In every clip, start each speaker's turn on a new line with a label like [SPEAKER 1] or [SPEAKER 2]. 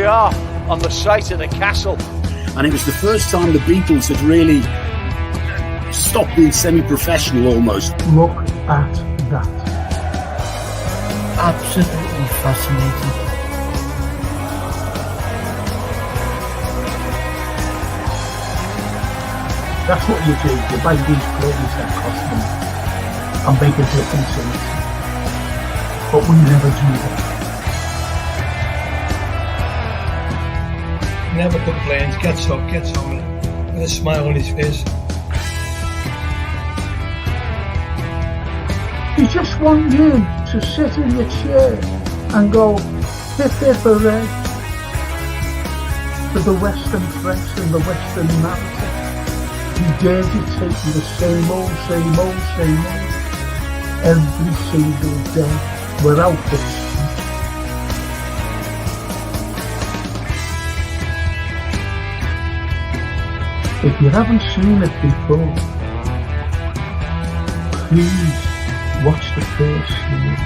[SPEAKER 1] are on the site of the castle.
[SPEAKER 2] And it was the first time the Beatles had really stopped being semi-professional almost.
[SPEAKER 3] Look at that. Absolutely fascinating. That's what you do. You buy these clothes that cost money and make a difference in it. But we never do that.
[SPEAKER 4] Never complains, gets up, gets on it, with a smile on his face.
[SPEAKER 3] You just want you to sit in your chair and go, hip hip hooray, for the Western press and the Western narrative. He dare dictate you the same old, every single day, without this. If you haven't seen it before, please watch the first series,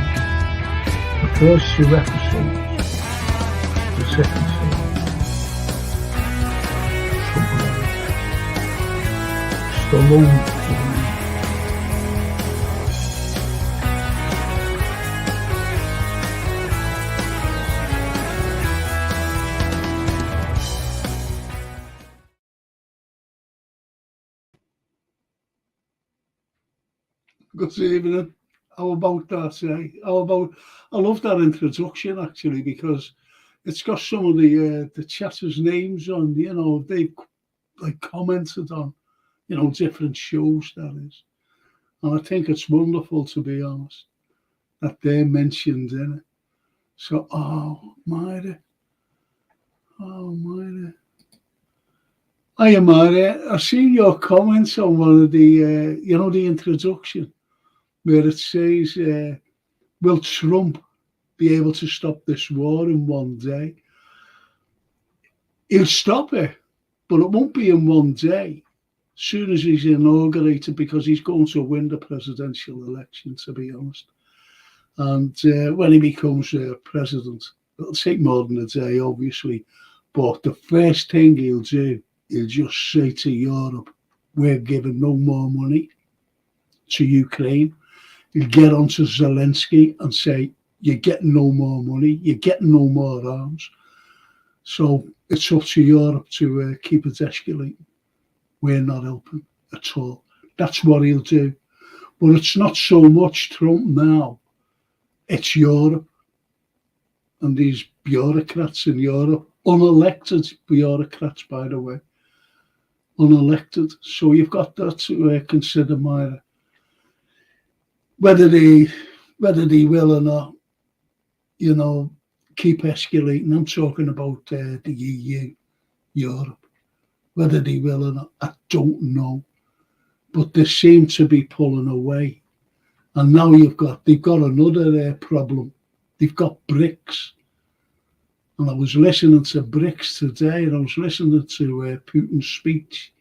[SPEAKER 3] the first 2 episodes, the second series. Stallone.
[SPEAKER 5] Good evening. How about that? I love that introduction actually, because it's got some of the chatters' names on. You know, they've like commented on, you know, different shows, that is, and I think it's wonderful, to be honest, that they're mentioned in it. So, Myra. Hiya, Myra. I've seen your comments on one of the, the introduction, where it says, will Trump be able to stop this war in one day? He'll stop it, but it won't be in one day. As soon as he's inaugurated, because he's going to win the presidential election, to be honest. And when he becomes president, it'll take more than a day, obviously. But the first thing he'll do, he'll just say to Europe, we're giving no more money to Ukraine. He'll get onto Zelensky and say, you're getting no more money, you're getting no more arms. So it's up to Europe to keep it escalating. We're not helping at all. That's what he'll do. But it's not so much Trump now. It's Europe and these bureaucrats in Europe, unelected bureaucrats, by the way, unelected. So you've got that to consider, Myra. Whether they will or not, you know, keep escalating. I'm talking about the EU, Europe. Whether they will or not, I don't know. But they seem to be pulling away. And now they've got another problem. They've got BRICS. And I was listening to BRICS today, and I was listening to Putin's speech.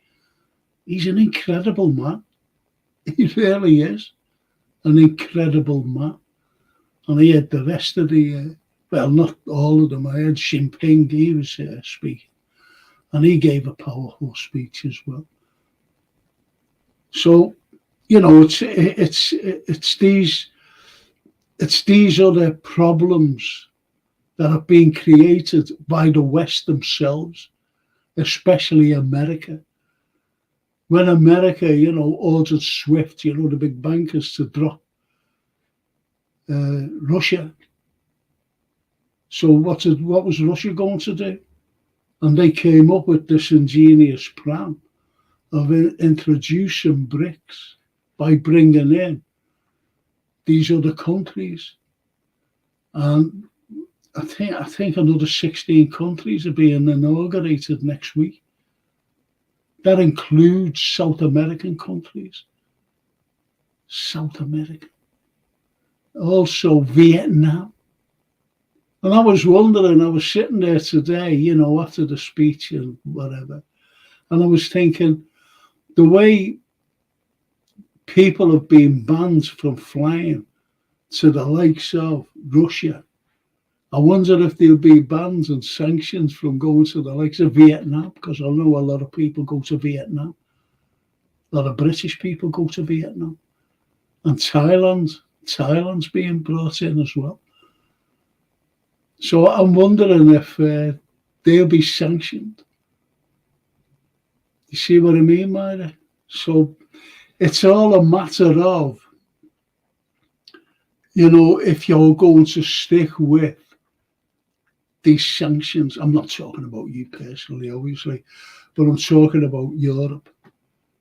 [SPEAKER 5] He's an incredible man. He really is an incredible man. And he had the rest of the, well, not all of them. I had Xi Jinping, he was speaking. And he gave a powerful speech as well. So, you know, it's these other problems that have been created by the West themselves, especially America. When America, you know, ordered SWIFT, you know, the big bankers, to drop Russia. So what was Russia going to do? And they came up with this ingenious plan of introducing BRICS by bringing in these other countries. And I think another 16 countries are being inaugurated next week. That includes South American countries. South America. Also Vietnam. And I was wondering, I was sitting there today, you know, after the speech and whatever, and I was thinking, the way people have been banned from flying to the likes of Russia I wonder if there'll be bans and sanctions from going to the likes of Vietnam, because I know a lot of people go to Vietnam. A lot of British people go to Vietnam. And Thailand's being brought in as well. So I'm wondering if they'll be sanctioned. You see what I mean, Myra? So it's all a matter of, if you're going to stick with these sanctions. I'm not talking about you personally, obviously, but I'm talking about Europe.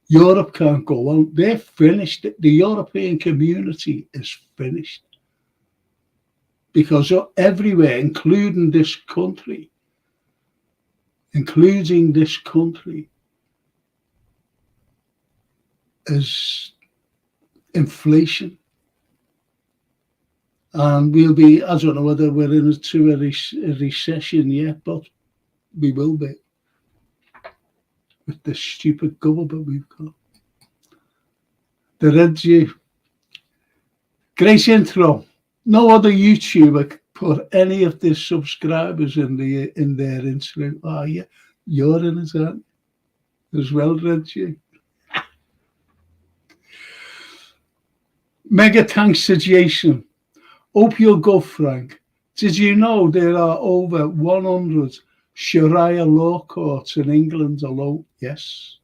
[SPEAKER 5] Europe can't go on. They're finished. The European community is finished. Because everywhere, including this country, is inflation. And we'll be, I don't know whether we're into a recession yet, but we will be with this stupid government we've got. The Red Jew. Great intro. No other YouTuber put any of their subscribers in their intro. Oh, yeah, you're in it, aren't you? As well, Red Jew. Mega thanks to Jason. Hope you're good, Frank. Did you know there are over 100 Sharia law courts in England alone? Yes.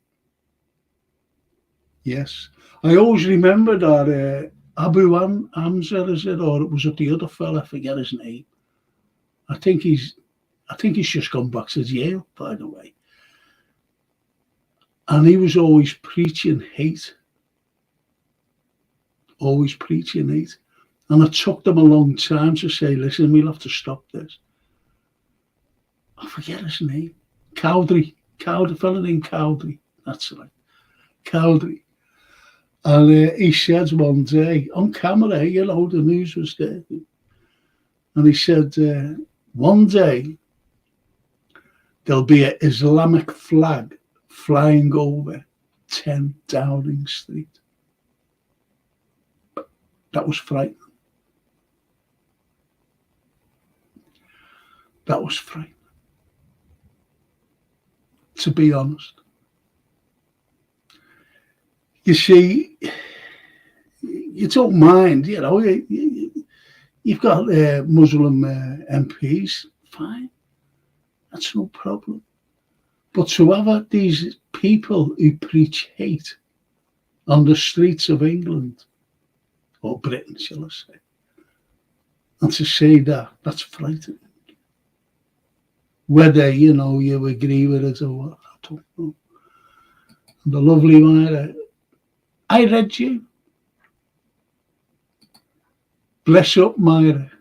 [SPEAKER 5] I always remember that Abu Hamza, is it, or was it the other fella? I forget his name. I think he's just gone back to jail, by the way. And he was always preaching hate. And it took them a long time to say, listen, we'll have to stop this. I forget his name. Cowdery. A fella named Cowdery. That's right. Cowdery. And he said one day, on camera, the news was there. And he said, one day, there'll be an Islamic flag flying over 10 Downing Street. That was frightening. To be honest. You see, you don't mind, you've got Muslim MPs, fine, that's no problem. But to have these people who preach hate on the streets of England, or Britain, shall I say, and to say that's frightening. Whether, you agree with it or what, I don't know. And the lovely Myra, I read you. Bless up, Myra.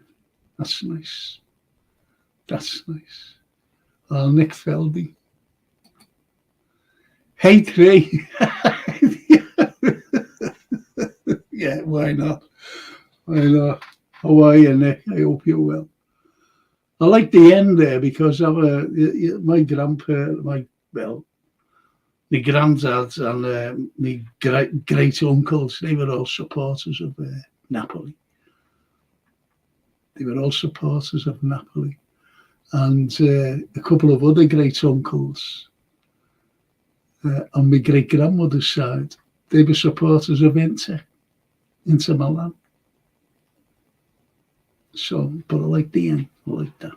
[SPEAKER 5] That's nice. Nick Feldy. Hey, Trey. Yeah, why not? How are you, Nick? I hope you're well. I like the end there because my granddads and my great uncles, they were all supporters of Napoli. And a couple of other great uncles on my great grandmother's side, they were supporters of Inter Milan. So, but I like the end. I like that.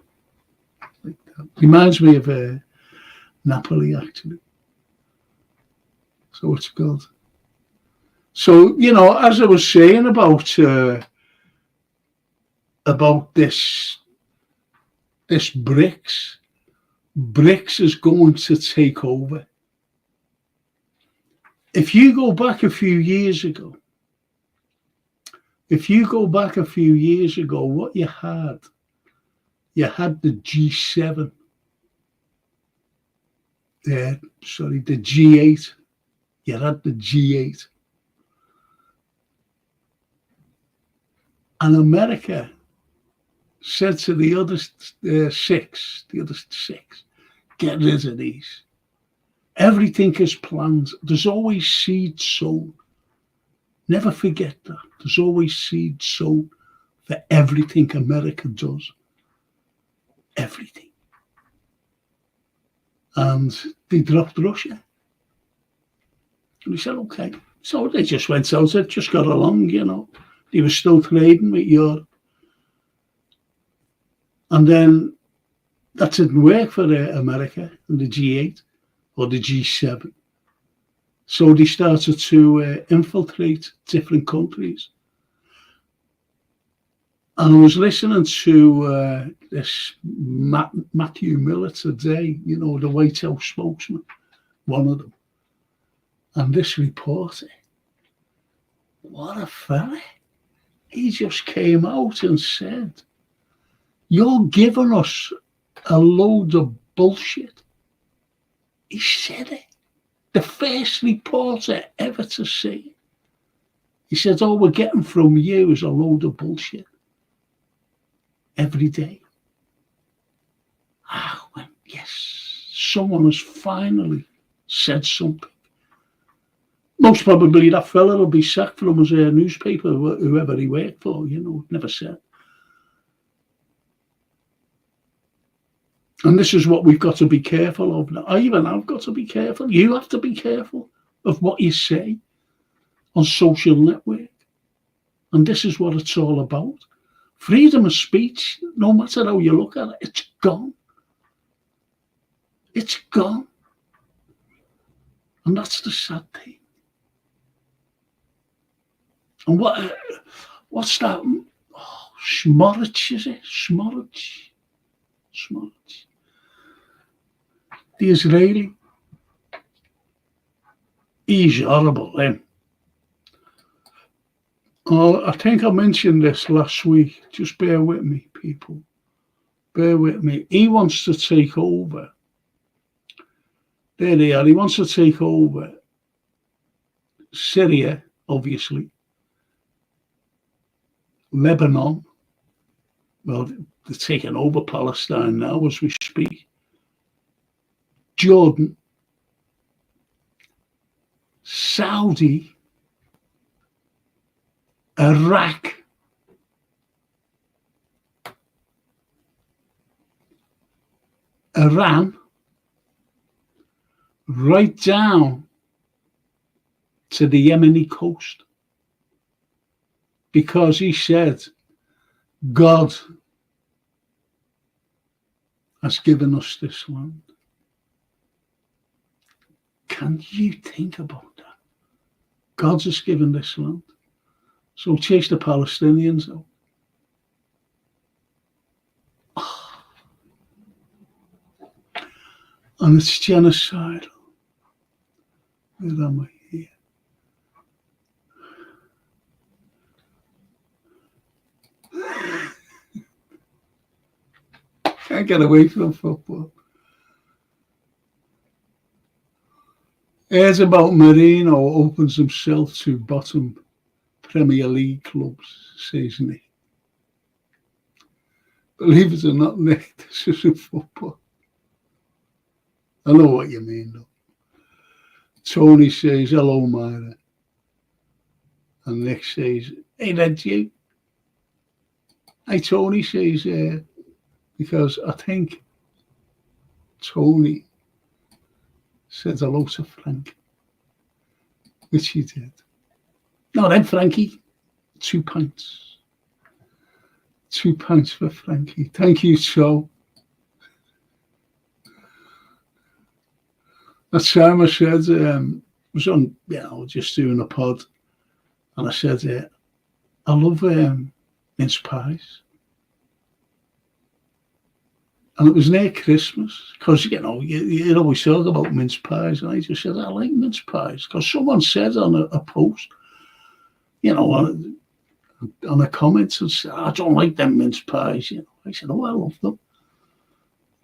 [SPEAKER 5] Reminds me of Napoli, actually. So it's good. So, as I was saying about this BRICS is going to take over. If you go back a few years ago, what you had the G7, the G8. You had the G8. And America said to the other six, get rid of these. Everything is planned. There's always seed sown. Never forget that. There's always seed sown for everything America does. everything. And they dropped Russia. And he said, okay. So they just went out, it just got along, you know. They were still trading with Europe. And then that didn't work for America and the G8 or the G7. So they started to infiltrate different countries. And I was listening to this Matthew Miller today, you know, the White House spokesman, one of them. And this reporter, what a fella. He just came out and said, you're giving us a load of bullshit. He said it. The first reporter ever to say it. He said, all we're getting from you is a load of bullshit. Every day. I went, yes, someone has finally said something. Most probably that fella will be sacked from his newspaper, whoever he worked for, you know, never said. And this is what we've got to be careful of now. I even have got to be careful. You have to be careful of what you say on social network. And this is what it's all about. Freedom of speech, no matter how you look at it, it's gone. It's gone. And that's the sad thing. And what's that? Oh, Smorich, is it? Smorich. The Israeli. He's horrible, him. Oh, I think I mentioned this last week. Just bear with me, people. Bear with me. He wants to take over. There they are. He wants to take over Syria, obviously. Lebanon. Well, they're taking over Palestine now as we speak. Jordan. Saudi. Iraq, Iran, right down to the Yemeni coast, because he said God has given us this land. Can you think about that? God has given this land. So chase the Palestinians out. Oh. And it's genocidal. Where am I here? Can't get away from football. Here's about Mourinho opens himself to bottom Premier League clubs, says Nick. Believe it or not, Nick, this isn't football. I know what you mean, though. Tony says, hello, Myra. And Nick says, hey, that's you. Hey, Tony says, because I think Tony said hello to Frank, which he did. No, then Frankie, 2 pints. 2 pints for Frankie. Thank you, Joe. That time I said, was on, just doing a pod, and I said, I love mince pies. And it was near Christmas, because, you always talk about mince pies, and I just said, I like mince pies, because someone said on a post, on a comment, and said, I don't like them mince pies, I said, oh, I love them.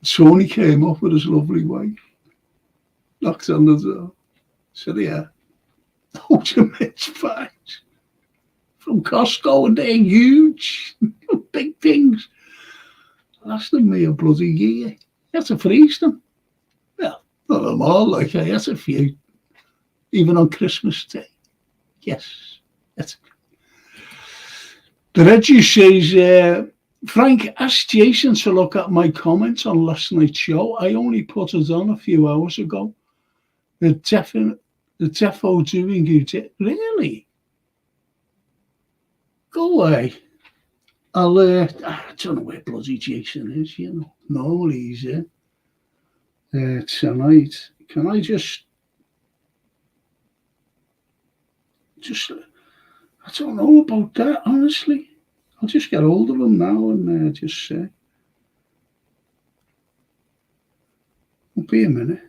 [SPEAKER 5] Tony came up with his lovely wife, knocked on the door, said, yeah, loads of mince pies from Costco, and they're huge, big things. Lasted me a bloody year. You had to freeze them. Well, not them all, I had a few, even on Christmas Day. Yes. The Reggie says, Frank, asked Jason to look at my comments on last night's show. I only put it on a few hours ago. The defo doing you did. Really? Go away. I don't know where bloody Jason is, you know. Normally he's here tonight. Can I just, I don't know about that, honestly. I'll just get hold of him now and just say. Won't be a minute.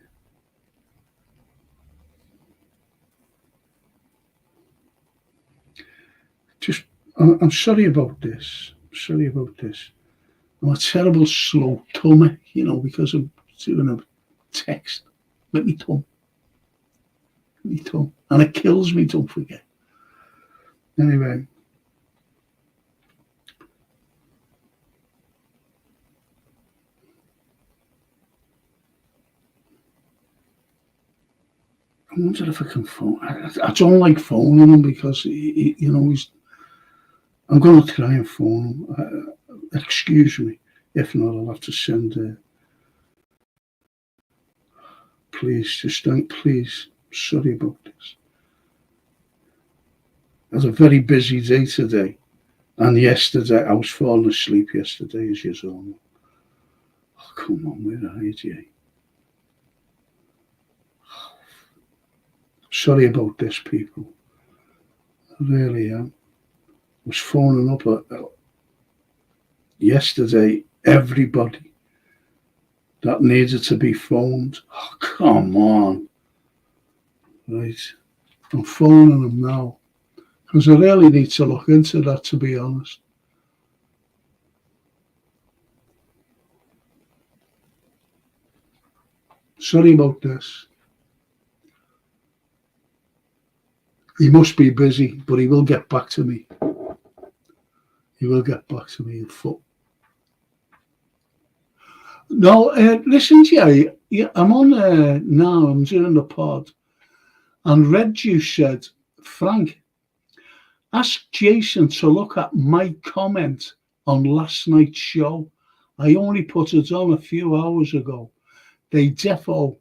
[SPEAKER 5] I'm sorry about this. I'm a terrible slow tummy, you know, because I'm doing a text. Let me tum. And it kills me, don't forget. Anyway. I wonder if I can phone. I don't like phoning him because, you know, I'm going to try and phone him. Excuse me. If not, I'll have to send please. Sorry about this. It was a very busy day today. And yesterday, I was falling asleep yesterday, as you saw. Oh, come on, where are you, Jay? Sorry about this, people. I really am. I was phoning up yesterday, everybody that needed to be phoned. Oh, come on. Right. I'm phoning them now. Because I really need to look into that, to be honest. Sorry about this. He must be busy, but he will get back to me. No, listen, Jay, I'm on now, I'm doing the pod, and Red Juice said, Frank, ask Jason to look at my comment on last night's show. I only put it on a few hours ago. They defo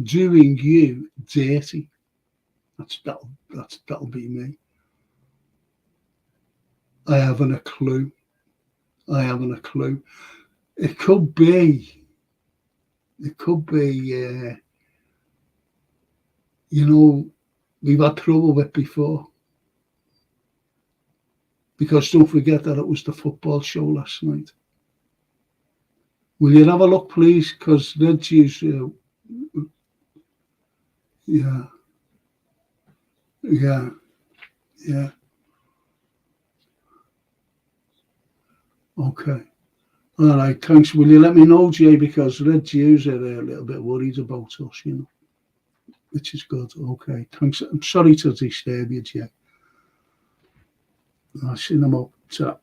[SPEAKER 5] doing you dirty. That'll be me. I haven't a clue. It could be, you know, we've had trouble with before. Because don't forget that it was the football show last night. Will you have a look, please? Because Red Juice, yeah. Okay. All right, thanks. Will you let me know, Jay? Because Red Jews are a little bit worried about us, you know, which is good. Okay, thanks. I'm sorry to disturb you, Jay. I've seen him up top.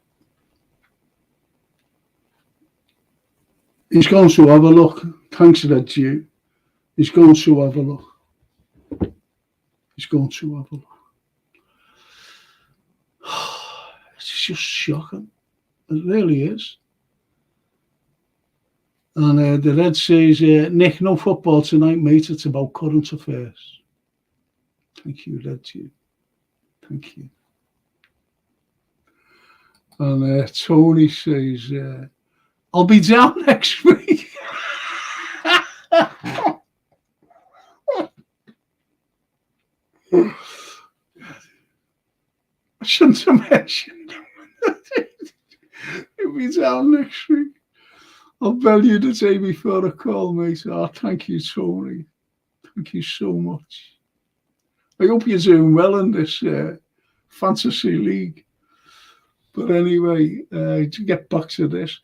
[SPEAKER 5] He's going to have a look. Thanks, Red Jew. He's going to have a look. It's just shocking. It really is. And the Red says, Nick, no football tonight, mate. It's about current affairs. Thank you, Red Jew. Thank you. And Tony says, I'll be down next week. I shouldn't have mentioned he'll be down next week. I'll bell you the day before I call, mate. Oh, thank you, Tony. Thank you so much. I hope you're doing well in this fantasy league. But anyway, to get back to this.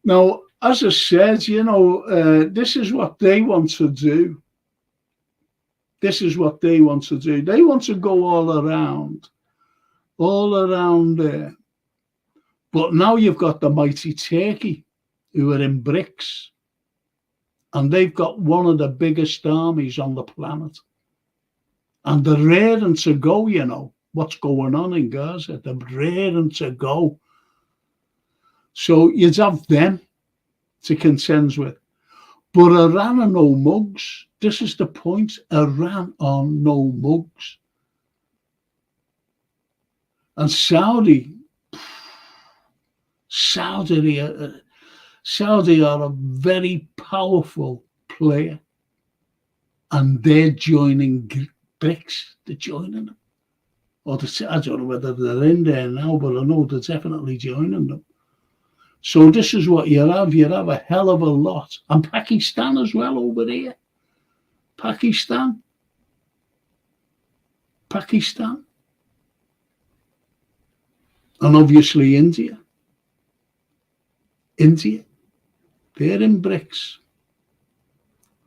[SPEAKER 5] Now, as I said, you know, this is what they want to do. They want to go all around there. But now you've got the mighty Turkey, who are in bricks. And they've got one of the biggest armies on the planet. And they're raring to go, you know, what's going on in Gaza. They're raring to go. So you'd have them to contend with. But Iran are no mugs. This is the point. Iran are no mugs. And Saudi are a very powerful player. And they're joining BRICS. They're joining them. Or I don't know whether they're in there now, but I know they're definitely joining them. So this is what you have. You have a hell of a lot. And Pakistan as well over here. Pakistan. And obviously India. They're in BRICS.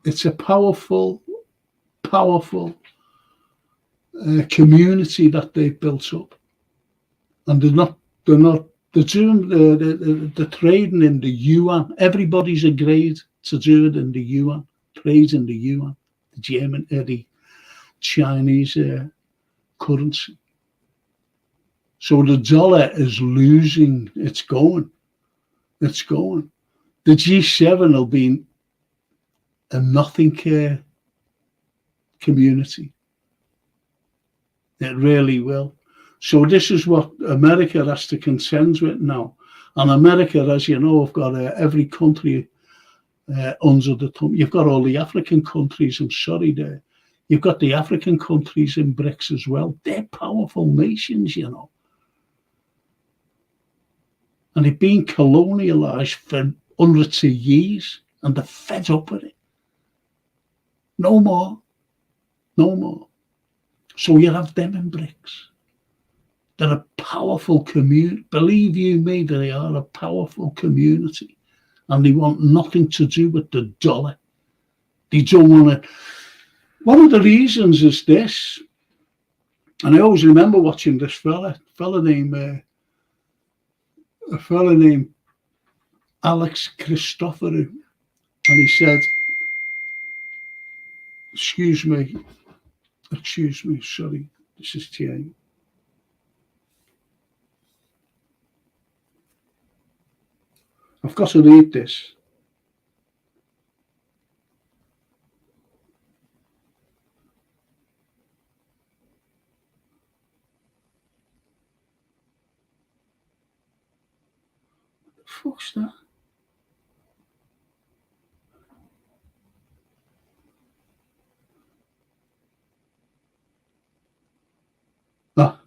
[SPEAKER 5] It's a powerful community that they've built up. And they're doing the trading in the yuan. Everybody's agreed to do it in the yuan, trade in the yuan, the Chinese currency. So the dollar is losing. It's going. The G7 will be a nothing community. It really will. So this is what America has to contend with now. And America, as you know, have got every country under the thumb. You've got all the African countries, there. You've got the African countries in BRICS as well. They're powerful nations, you know. And they've been colonialised for hundreds of years, and they're fed up with it. No more. So you have them in BRICS. They're a powerful community. Believe you me, they are a powerful community. And they want nothing to do with the dollar. They don't want to. One of the reasons is this, and I always remember watching this fella named Alex Christoforou, and he said, excuse me, sorry, this is TA. I've got to read this. What the fuck's that? Ah.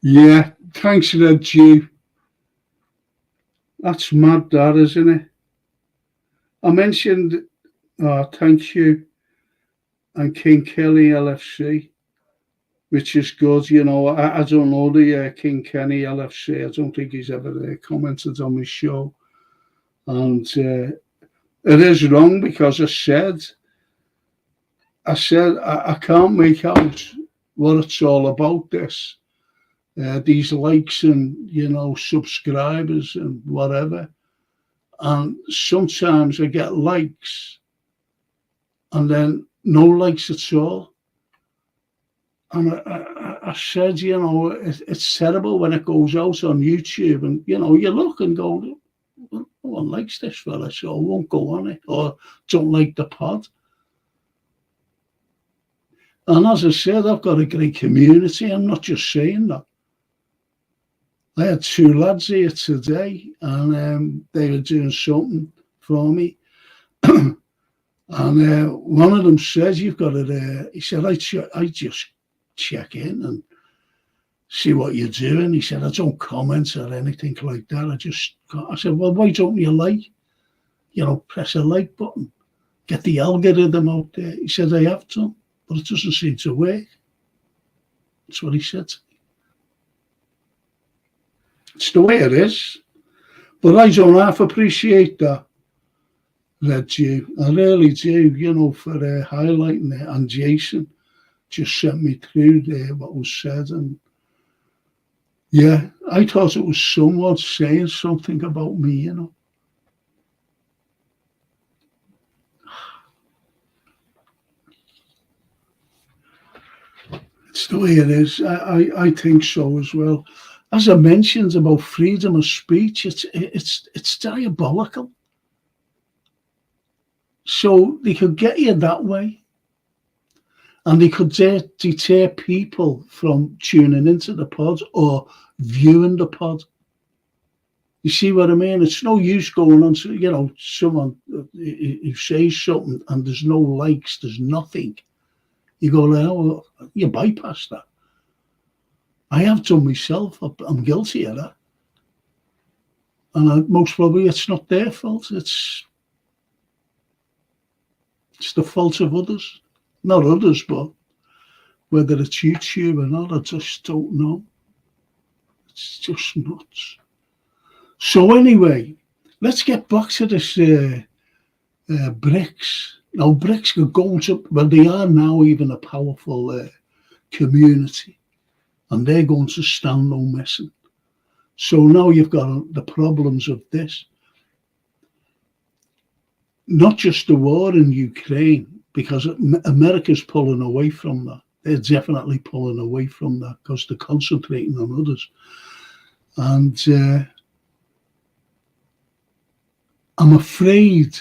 [SPEAKER 5] Yeah, thanks for that, Jew. That's mad, that, isn't it? I mentioned, thank you, and King Kelly LFC, which is good. You know, I don't know the King Kenny LFC. I don't think he's ever commented on my show. And it is wrong because I said I can't make out what it's all about, this. These likes and, you know, subscribers and whatever. And sometimes I get likes and then no likes at all. And I said, you know, it's terrible when it goes out on YouTube and, you know, you look and go, no one likes this fella, so I won't go on it, or don't like the pod. And as I said, I've got a great community. I'm not just saying that. I had two lads here today, and they were doing something for me. And one of them says, "You've got it." He said, "I just check in and see what you're doing." He said, "I don't comment or anything like that. I said, "Well, why don't you like? You know, press a like button, get the algorithm out there." He said, "I have done, but it doesn't seem to work." That's what he said to me. It's the way it is. But I don't half appreciate that. Red you. I really do, for highlighting it. And Jason just sent me through there what was said. And yeah, I thought it was someone saying something about me, It's the way it is. I think so as well. As I mentioned about freedom of speech, it's diabolical. So they could get you that way, and they could deter people from tuning into the pod or viewing the pod. You see what I mean? It's no use going on to, someone who says something and there's no likes, there's nothing. You go, well, you bypass that. I have done myself. I'm guilty of that. And most probably it's not their fault. It's the fault of others. Not others, but whether it's YouTube or not, I just don't know. It's just nuts. So anyway, let's get back to this BRICS. Now, BRICS are going to, well, they are now even a powerful community, and they're going to stand no messing. So now you've got the problems of this. Not just the war in Ukraine, because America's pulling away from that. They're definitely pulling away from that because they're concentrating on others. And I'm afraid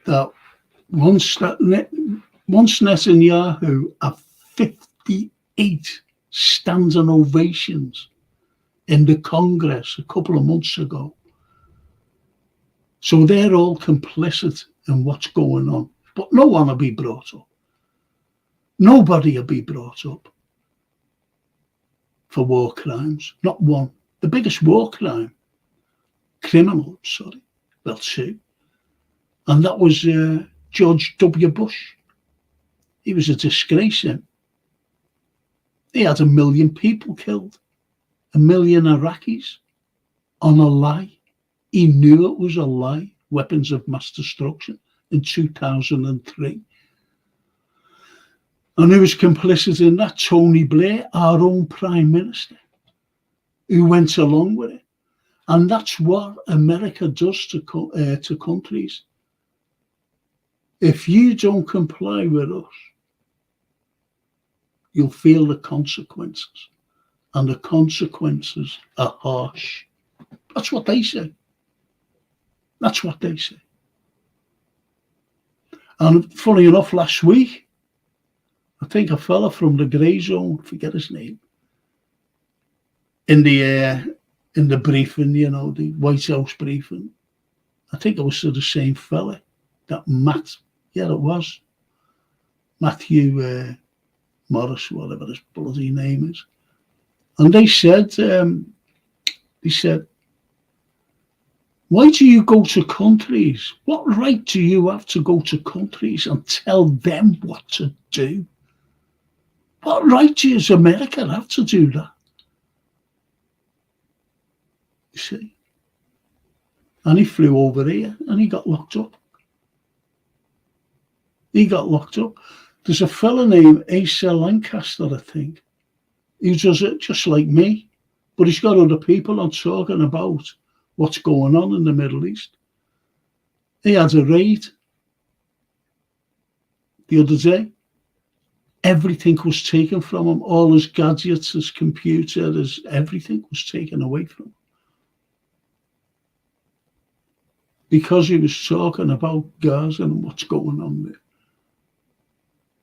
[SPEAKER 5] that once Netanyahu had 58 standing ovations in the Congress a couple of months ago, so they're all complicit in what's going on. But no one will be brought up. Nobody will be brought up for war crimes. Not one. The biggest war criminal, well, two. And that was George W. Bush. He was a disgrace. He had 1 million people killed, 1 million Iraqis on a lie. He knew it was a lie, weapons of mass destruction in 2003. And who was complicit in that? Tony Blair, our own Prime Minister, who went along with it. And that's what America does to countries. If you don't comply with us, you'll feel the consequences. And the consequences are harsh. That's what they say. That's what they say. And funny enough, last week, I think a fella from the Grey Zone, I forget his name, in the briefing, the White House briefing, I think it was to the same fella, that it was Matthew Morris, whatever his bloody name is. And they said, why do you go to countries? What right do you have to go to countries and tell them what to do? What right does America have to do that? You see? And he flew over here and he got locked up. There's a fella named Asa Lancaster, I think. He does it just like me, but he's got other people on talking about what's going on in the Middle East. He had a raid the other day. Everything was taken from him. All his gadgets, his computer, everything was taken away from him. Because he was talking about Gaza and what's going on there.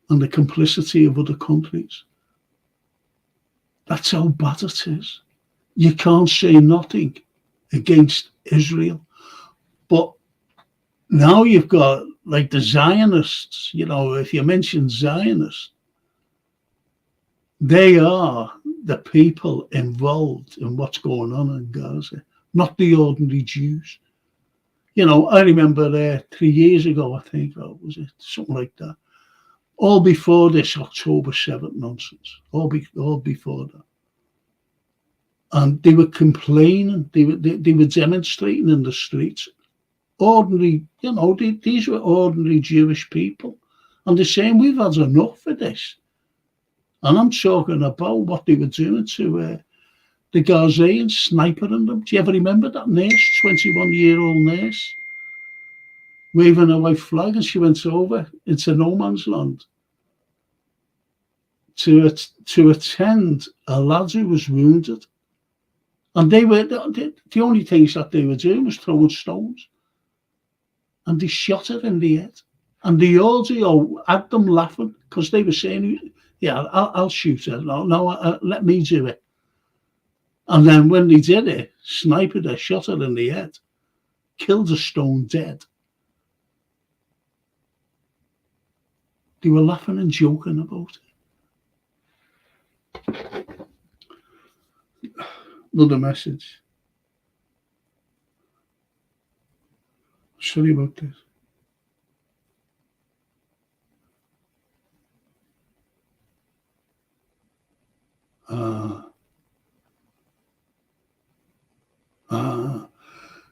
[SPEAKER 5] And the complicity of other countries. That's how bad it is. You can't say nothing against Israel. But now you've got like the Zionists, if you mention Zionists, they are the people involved in what's going on in Gaza, not the ordinary Jews. I remember 3 years ago, I think, or was it something like that? All before this October 7th nonsense, all before that. And they were complaining, they were demonstrating in the streets ordinary, these were ordinary Jewish people. And they're saying, we've had enough of this. And I'm talking about what they were doing to the Gazans, sniping them. Do you ever remember that nurse, 21-year-old nurse, waving a white flag, and she went over into no man's land to attend a lad who was wounded. And they were the only things that they were doing was throwing stones. And they shot her in the head. And the audio had them laughing because they were saying, yeah, I'll shoot her. No, let me do it. And then when they did it, sniped her, shot her in the head, killed her stone dead. They were laughing and joking about it. Another message. Sorry about this.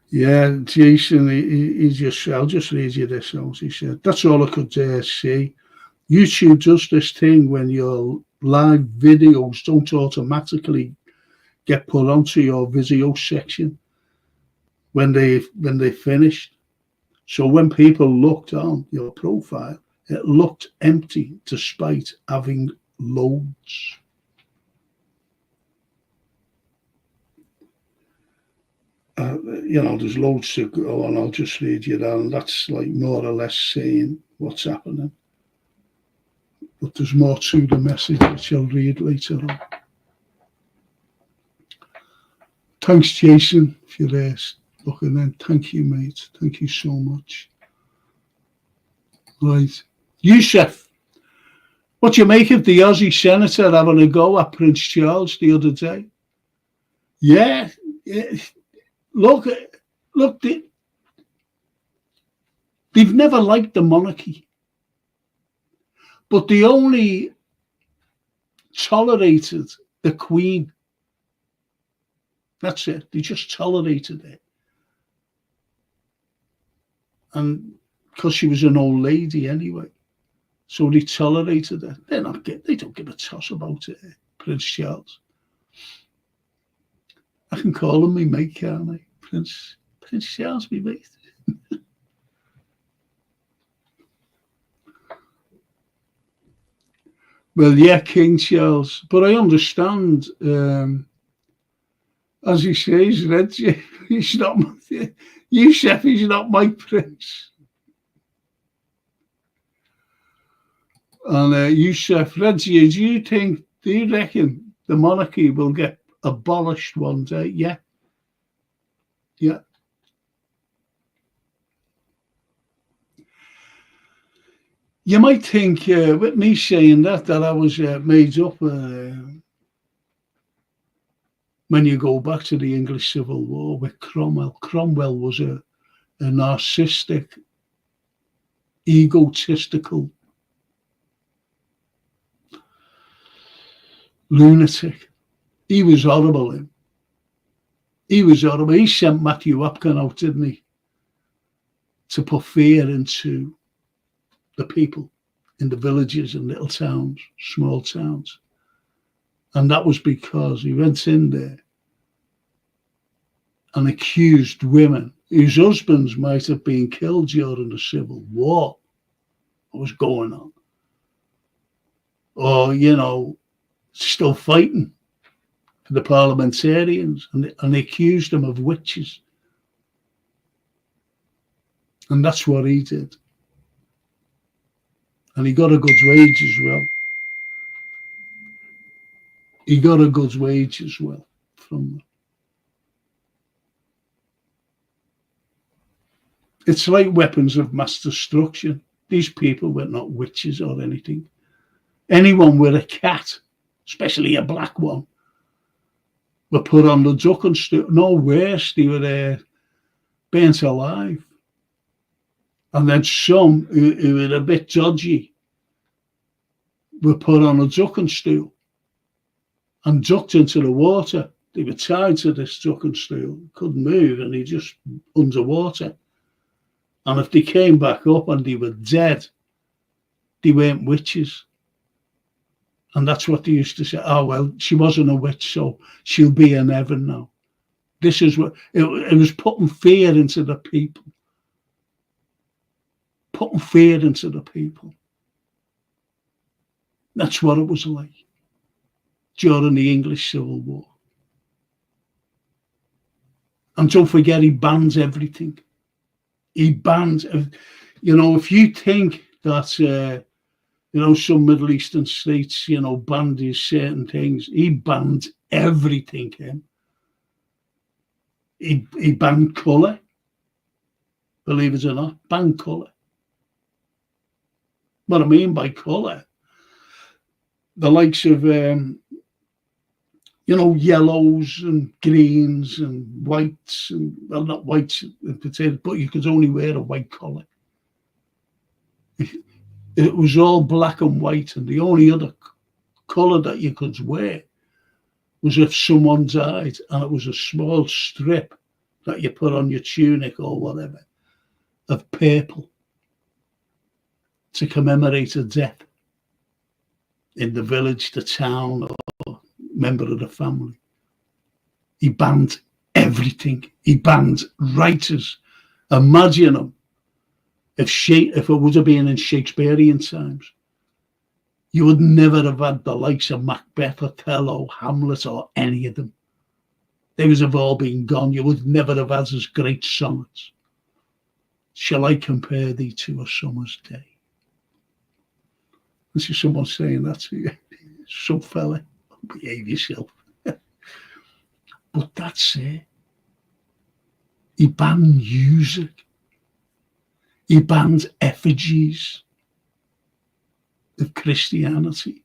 [SPEAKER 5] Yeah, Jason, I'll just read you this out. He said, that's all I could say. YouTube does this thing when your live videos don't automatically get put onto your video section when they finished. So when people looked on your profile, it looked empty despite having loads. There's loads to go on. I'll just read you that, and that's like more or less saying what's happening. But there's more to the message, which I'll read later on. Thanks, Jason, if you're there looking in. Thank you, mate. Thank you so much. Right. Yusuf, what do you make of the Aussie senator having a go at Prince Charles the other day? Yeah. Look, they've never liked the monarchy, but they only tolerated the Queen. That's it. They just tolerated it. And because she was an old lady anyway, so they tolerated it. They don't give a toss about it, Prince Charles. I can call him my mate, can't I? Prince Charles, my mate. Well, yeah, King Charles. But I understand, as he says, Reggie, he's not my, Yusuf, he's not my prince. And Yusuf, Reggie, do you reckon the monarchy will get abolished one day? Yeah. Yeah. You might think with me saying that I was made up when you go back to the English Civil War with Cromwell. Cromwell was a narcissistic, egotistical lunatic. He was horrible. He was horrible. He sent Matthew Hopkins out, didn't he, to put fear into the people in the villages and little towns, small towns. And that was because he went in there and accused women whose husbands might have been killed during the Civil War. What was going on? Or, still fighting for the parliamentarians, and they accused them of witches. And that's what he did. And he got a good wage as well. He got a good wage as well from them. It's like weapons of mass destruction. These people were not witches or anything. Anyone with a cat, especially a black one, were put on the duck and stool. No worse, they were burnt alive. And then some who were a bit dodgy were put on a ducking stool and ducked into the water. They were tied to this ducking stool, couldn't move, and they just underwater. And if they came back up and they were dead, they weren't witches. And that's what they used to say. Oh, well, she wasn't a witch, so she'll be in heaven now. This is what it was, putting fear into the people. Putting fear into the people. That's what it was like during the English Civil War. And don't forget, he bans everything. He bans, if you think that, some Middle Eastern states, banned these certain things, he banned everything. He banned colour, believe it or not, banned colour. What I mean by colour, the likes of, yellows and greens and whites, and well, not whites in particular, but you could only wear a white colour. It was all black and white, and the only other colour that you could wear was if someone died, and it was a small strip that you put on your tunic or whatever of purple to commemorate a death in the village, the town, or member of the family. He banned everything. He banned writers. Imagine him if it would have been in Shakespearean times. You would never have had the likes of Macbeth, Othello, Hamlet, or any of them. They would have all been gone. You would never have had as great sonnets. Shall I compare thee to a summer's day? This is someone saying that to you. Some fella, behave yourself. But that's it. He banned music. He banned effigies of Christianity.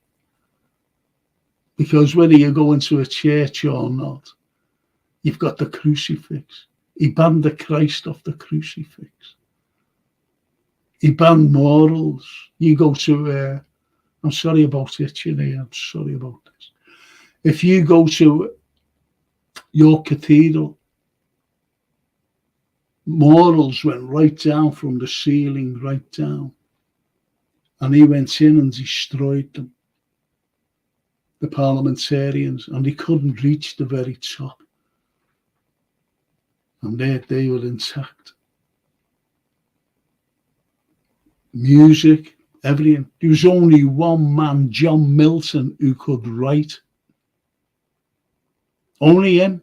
[SPEAKER 5] Because whether you go into a church or not, you've got the crucifix. He banned the Christ off the crucifix. He banned morals. You go to, I'm sorry about it, I'm sorry about this. If you go to York Cathedral, morals went right down from the ceiling, right down. And he went in and destroyed them, the parliamentarians, and they couldn't reach the very top. And they were intact. Music, everything. There was only one man, John Milton, who could write. Only him.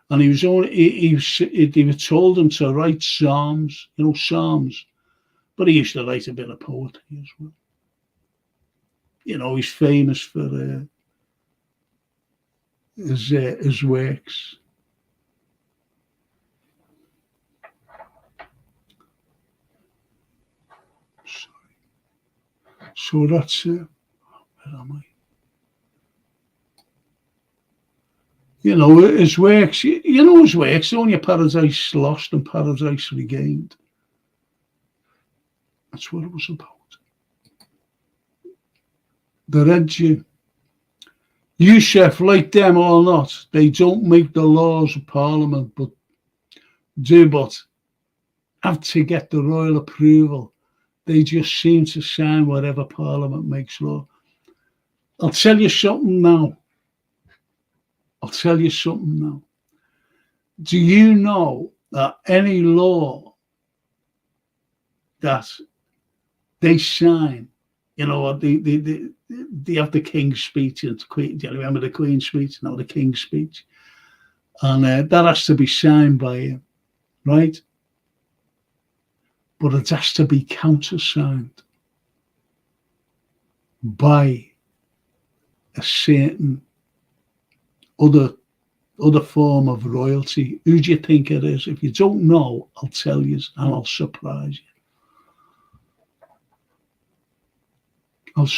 [SPEAKER 5] And they were told him to write psalms, psalms. But he used to write a bit of poetry as well. He's famous for his works. So that's where am I? His works, his works, only Paradise Lost and Paradise Regained. That's what it was about. The Red Gin. You, chef, like them or not, they don't make the laws of Parliament, but have to get the royal approval. They just seem to sign whatever Parliament makes law. I'll tell you something now. Do you know that any law that they sign, they have the King's Speech and Queen? Do you remember the Queen's Speech? No, the King's Speech, and that has to be signed by him, right? But it has to be countersigned by a certain other form of royalty. Who do you think it is? If you don't know, I'll tell you and I'll surprise you.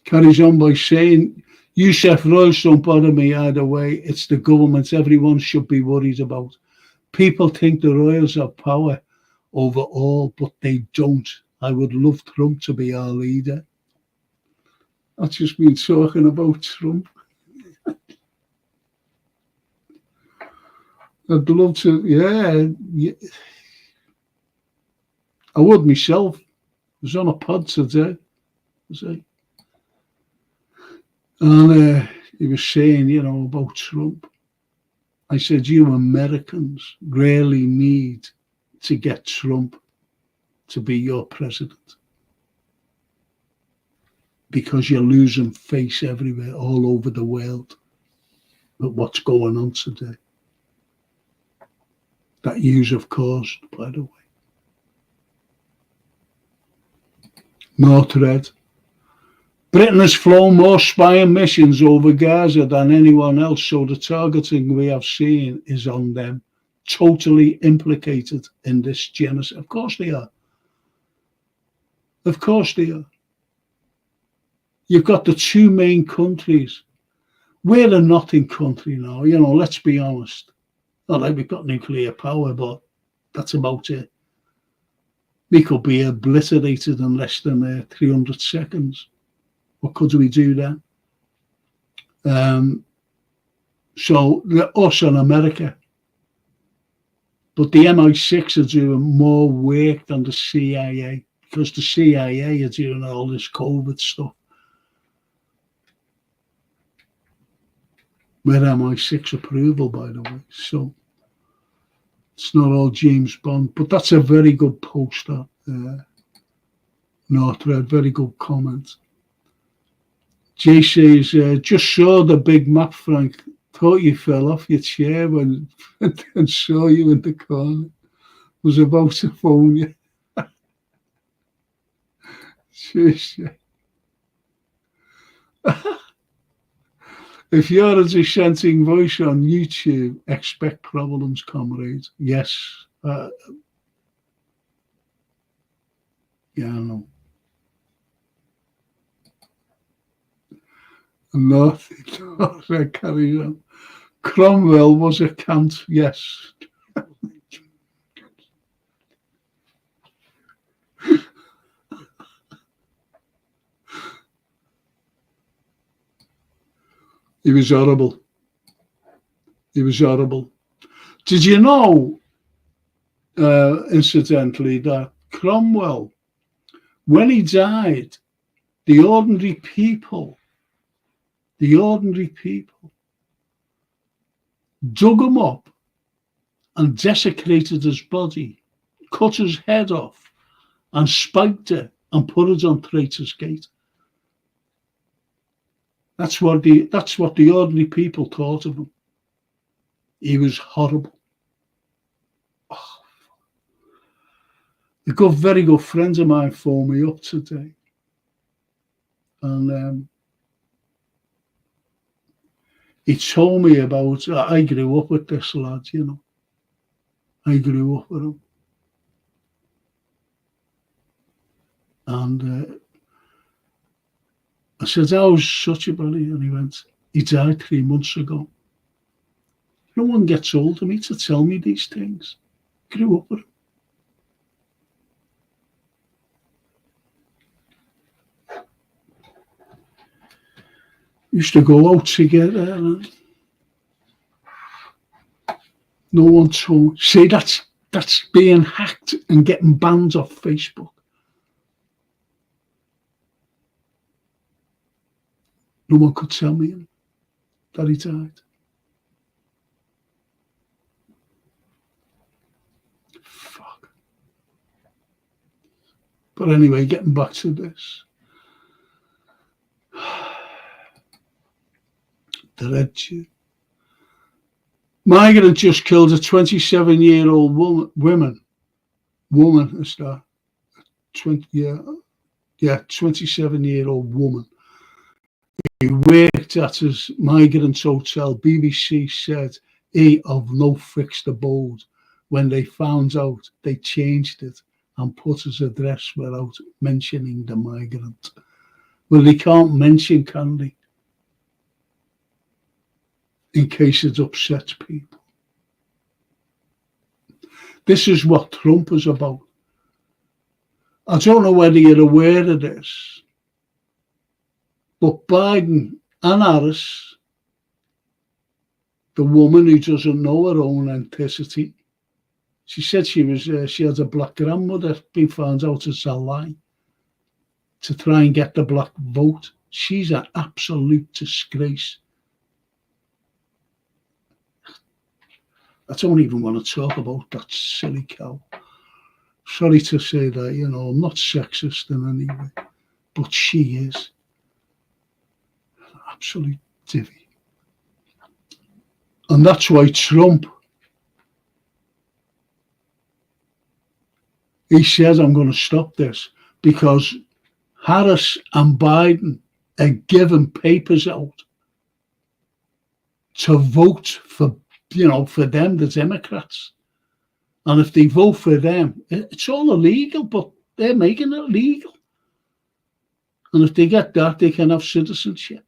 [SPEAKER 5] Carries on by saying, you chef royals don't bother me either way. It's the government everyone should be worried about. People think the royals have power over all, but they don't. I would love Trump to be our leader. I've just been talking about Trump. I'd love to, yeah. I would myself. I was on a pod today, and he was saying, about Trump. I said, you Americans really need to get Trump to be your president, because you're losing face everywhere, all over the world, with what's going on today. That yous have caused, by the way. Northred. Britain has flown more spying missions over Gaza than anyone else, so the targeting we have seen is on them. Totally implicated in this genocide. Of course they are. Of course they are. You've got the two main countries. We're a nothing country now, let's be honest. Not like we've got nuclear power, but that's about it. We could be obliterated in less than 300 seconds. What could we do then? So us and America. But the MI6 are doing more work than the CIA, because the CIA are doing all this COVID stuff. With MI6 approval, by the way. So it's not all James Bond, but that's a very good poster. Northred, very good comment. Jay says, just saw the big map, Frank. Thought you fell off your chair and saw you in the corner. Was about to phone you. Cheers, If you're a dissenting voice on YouTube, expect problems, comrades. Yes. Yeah, I know. North carries on. Cromwell was a cant, yes. He was horrible. He was horrible. Did you know, incidentally, that Cromwell, when he died, the ordinary people dug him up and desecrated his body, cut his head off and spiked it and put it on Traitor's Gate. That's what the ordinary people thought of him. He was horrible. Oh. A very good friend of mine phoned me up today. And he told me about, I grew up with this lad, I grew up with him. And I said, how's such a buddy? And he went, he died 3 months ago. No one gets hold of me to tell me these things. Grew up with him. Used to go out together. And no one told. See, that's being hacked and getting banned off Facebook. No one could tell me that he died. Fuck. But anyway, getting back to this. The Red Jew. Migrant just killed a 27-year-old woman, is that? 27-year-old woman. He worked at his migrant hotel. BBC said he of no fixed abode. When they found out, they changed it and put his address without mentioning the migrant. Well, they can't mention, can they? In case it upsets people. This is what Trump is about. I don't know whether you're aware of this, but Biden and Harris the woman who doesn't know her own ethnicity. She said she had a black grandmother being found out as a lie to try and get the black vote. She's an absolute disgrace. I don't even want to talk about that silly cow. Sorry to say that, I'm not sexist in any way, but she is an absolute divvy. And that's why Trump, he said, I'm going to stop this, because Harris and Biden are giving papers out to vote for, for them, the Democrats. And if they vote for them, it's all illegal, but they're making it legal. And if they get that, they can have citizenship.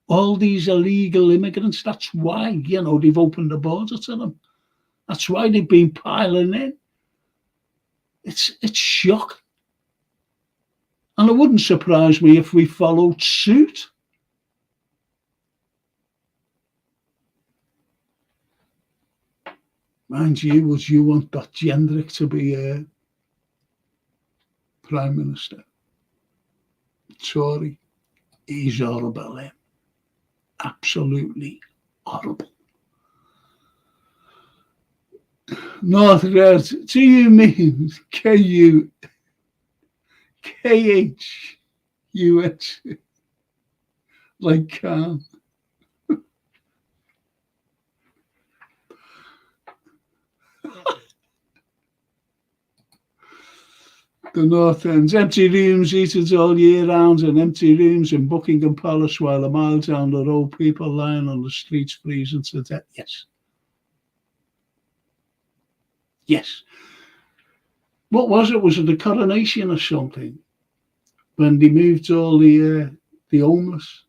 [SPEAKER 5] All these illegal immigrants, that's why, they've opened the border to them. That's why they've been piling in. It's shocking. And it wouldn't surprise me if we followed suit. Mind you, would you want that Gendrick to be Prime Minister? Tory, he's horrible, absolutely horrible. North Red, do you mean K-H-U-S, like Khan? The North End's empty rooms heated all year round, and empty rooms in Buckingham Palace, while a mile down the road people lying on the streets freezing to death. Yes. What was it? Was it the coronation or something? When they moved all the homeless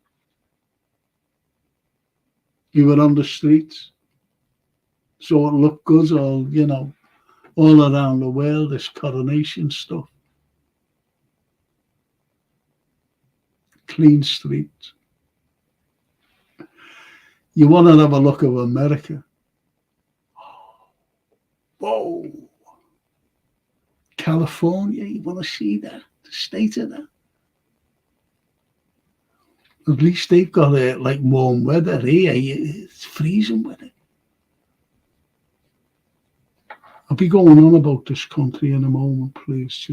[SPEAKER 5] who were on the streets, so it looked good, all around the world, this coronation stuff. Clean streets. You want to have a look at America. Whoa. California, you want to see that? The state of that? At least they've got like warm weather here. It's freezing weather. I'll be going on about this country in a moment, please.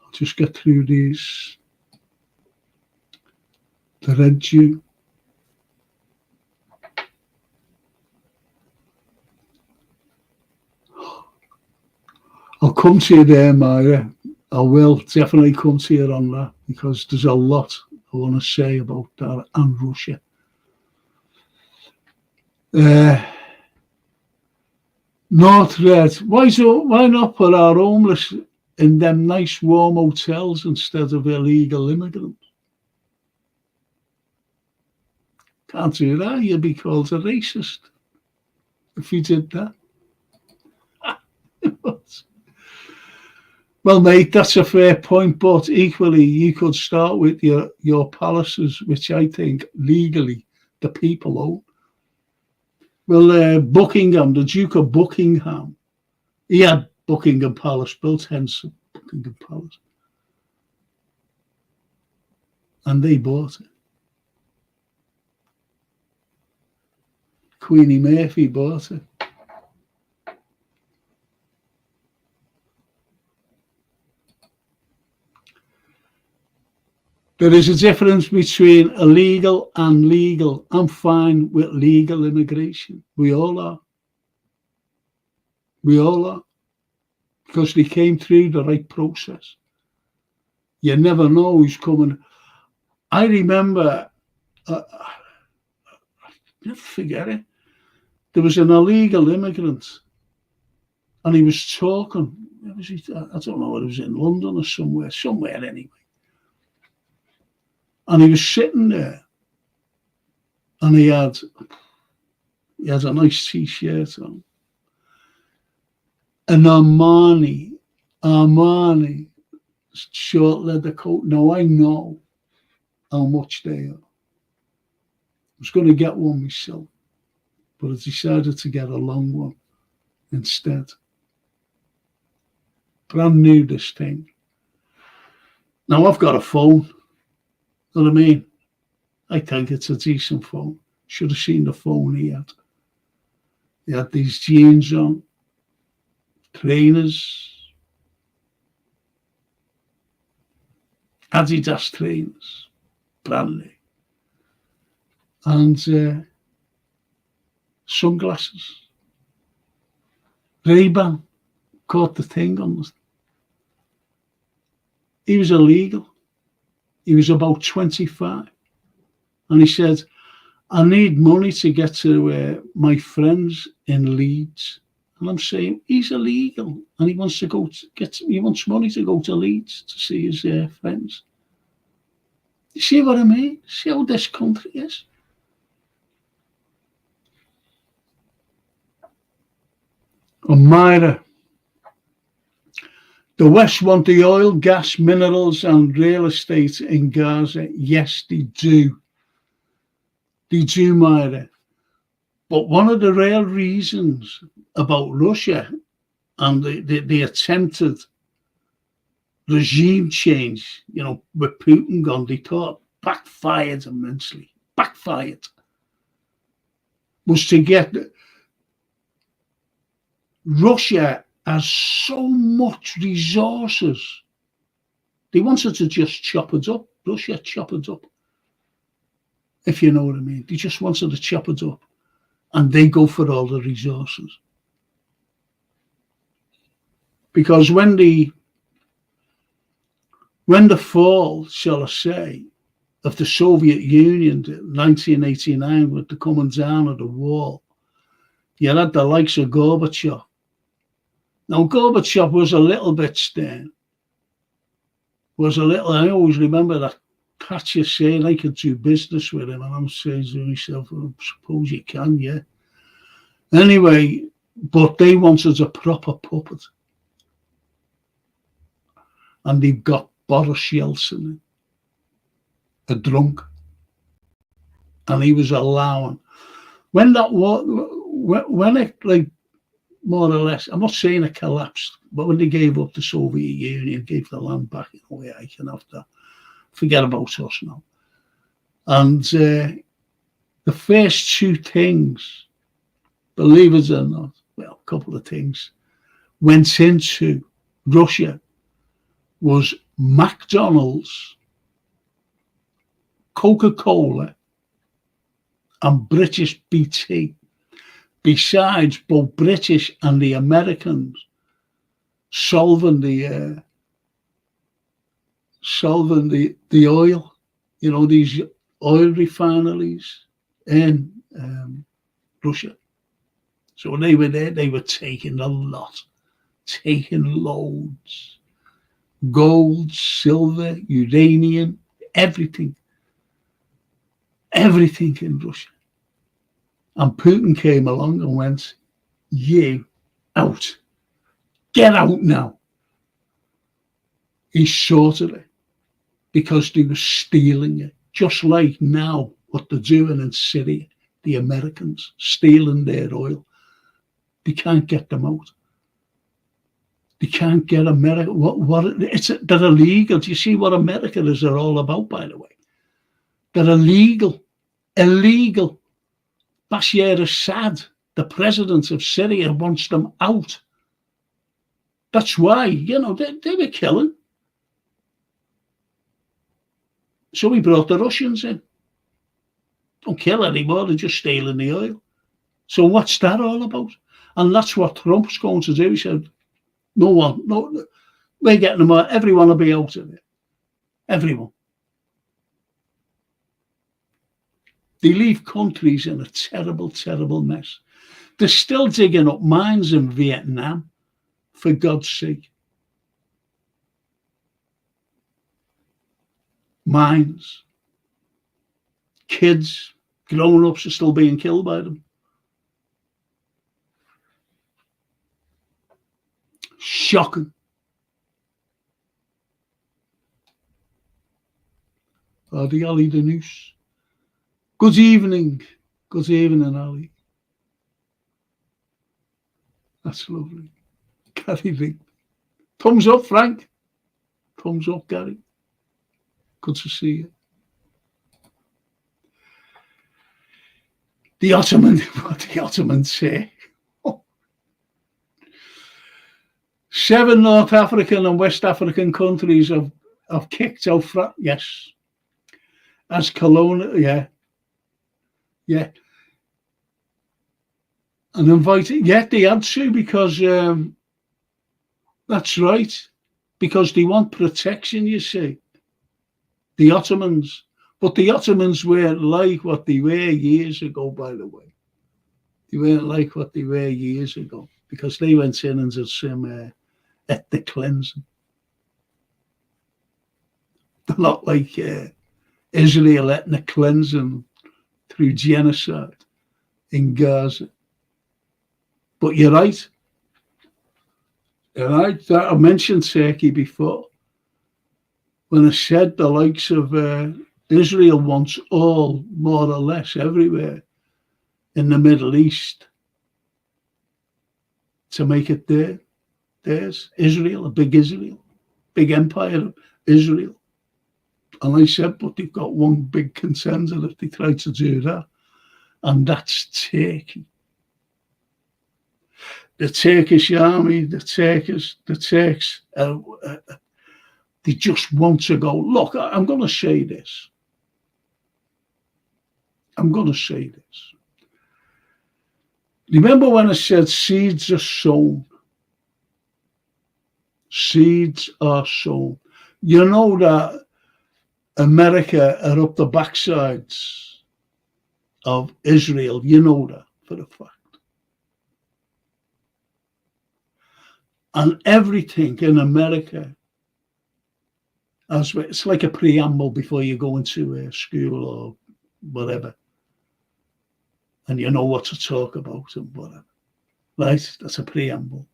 [SPEAKER 5] I'll just get through these. The red Jew. I'll come to you there, Myra. I will definitely come to you on that, because there's a lot I want to say about that and Russia. North Red, why not put our homeless in them nice warm hotels instead of illegal immigrants? Can't do that. You'd be called a racist if you did that. Well, mate, that's a fair point, but equally, you could start with your palaces, which I think legally the people own. Well, Buckingham, the Duke of Buckingham, he had Buckingham Palace built, hence Buckingham Palace. And they bought it. Queenie Murphy bought it. There is a difference between illegal and legal. I'm fine with legal immigration. We all are. We all are. Because they came through the right process. You never know who's coming. I remember, I'll never forget it. There was an illegal immigrant, and he was talking. Where was he? I don't know, it was in London or somewhere anyway. And he was sitting there, and he had a nice t-shirt on, an Armani short leather coat. Now I know how much they are. I was going to get one myself. but I decided to get a long one instead. Brand new, this thing. Now I've got a phone. Know what I mean? I think it's a decent phone. Should have seen the phone he had. He had these jeans on, trainers, Adidas trainers, brand new, and sunglasses. Ray-Ban caught the thing on us. He was illegal. He was about 25. And he said, I need money to get to my friends in Leeds. And I'm saying, he's illegal. And he wants to go he wants money to go to Leeds to see his friends. You see what I mean? See how this country is? And Myra, the West want the oil, gas, minerals and real estate in Gaza. Yes, they do. They do, Myra. But one of the real reasons about Russia and the attempted regime change, with Putin gone, they thought backfired immensely. Backfired. Was to get Russia has so much resources. They wanted to just chop it up. Russia chop it up. If you know what I mean. They just wanted to chop it up. And they go for all the resources. Because when the fall, shall I say, of the Soviet Union in 1989 with the coming down of the wall, you had the likes of Gorbachev. Now, Gorbachev was a little bit stern. I always remember that Thatcher saying I could do business with him, and I'm saying to myself, I suppose you can, yeah. Anyway, but they wanted a proper puppet. And they've got Boris Yeltsin, a drunk. And he was allowing. When it, like, more or less, I'm not saying it collapsed, but when they gave up the Soviet Union, gave the land back, I can have to forget about us now. And the first two things, believe it or not, well, a couple of things, went into Russia was McDonald's, Coca-Cola, and British BT. Besides both British and the Americans solving the oil, these oil refineries in Russia. So when they were there, they were taking a lot, taking loads. Gold, silver, uranium, everything in Russia. And Putin came along and went, you out. Get out now. He sorted it because they were stealing it. Just like now, what they're doing in Syria, the Americans stealing their oil. They can't get them out. They can't get America. They're illegal. Do you see what America is all about, by the way? They're illegal. Bashar Assad, the president of Syria, wants them out. That's why, they were killing. So we brought the Russians in. Don't kill anymore, they're just stealing the oil. So what's that all about? And that's what Trump's going to do. He said, no, we're getting them out. Everyone will be out of it. Everyone. They leave countries in a terrible, terrible mess. They're still digging up mines in Vietnam, for God's sake. Mines. Kids, grown-ups are still being killed by them. Shocking. The Ali Denise. Good evening, Ali. That's lovely. Gary Lee. Thumbs up, Frank. Thumbs up, Gary. Good to see you. The Ottoman, what the Ottomans say. 7 North African and West African countries have kicked out France. Yes. As colonial, yeah. And invited, they had to because, that's right, because they want protection, you see. The Ottomans. But the Ottomans weren't like what they were years ago, by the way. They weren't like what they were years ago because they went in and did some ethnic cleansing. They're not like Israel ethnic cleansing through genocide in Gaza. But you're right. You're right. I mentioned Turkey before when I said the likes of Israel wants all, more or less, everywhere in the Middle East to make it theirs. Israel, a big empire of Israel. And I said, but they've got one big contender if they try to do that, and that's Turkey. The Turkish army, the Turks, they just want to go, look, I'm going to say this. Remember when I said seeds are sown? Seeds are sown. You know that America are up the backsides of Israel. You know that for a fact. And everything in America, it's like a preamble before you go into school or whatever. And you know what to talk about and whatever. Right? That's a preamble.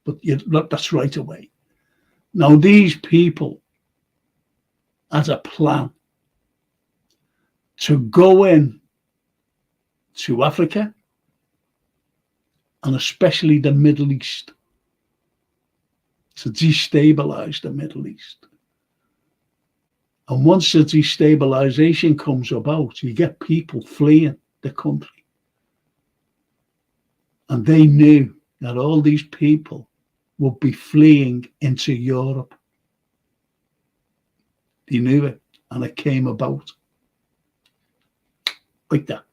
[SPEAKER 5] But that's right away. Now, these people had a plan to go in to Africa and especially the Middle East, to destabilize the Middle East. And once the destabilization comes about, you get people fleeing the country. And they knew that all these people would be fleeing into Europe. They knew it, and it came about like that.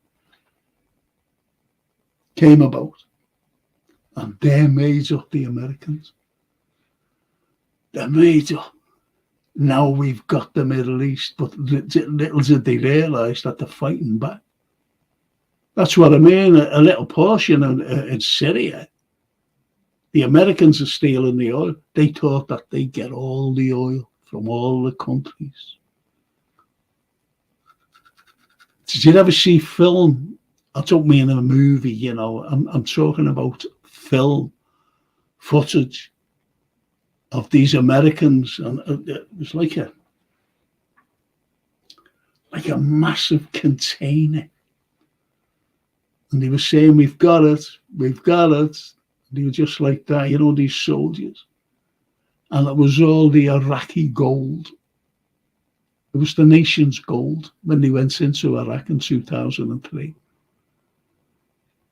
[SPEAKER 5] Came about. And they're made up, the Americans. They're made up. Now we've got the Middle East, but little did they realise that they're fighting back. That's what I mean, a little portion in Syria. The Americans are stealing the oil. They thought that they'd get all the oil from all the countries. Did you ever see film? I don't mean a movie, you know. I'm talking about film footage of these Americans, and it was like a massive container. And they were saying, we've got it. They were just like that, you know, these soldiers. And it was all the Iraqi gold. It was the nation's gold when they went into Iraq in 2003.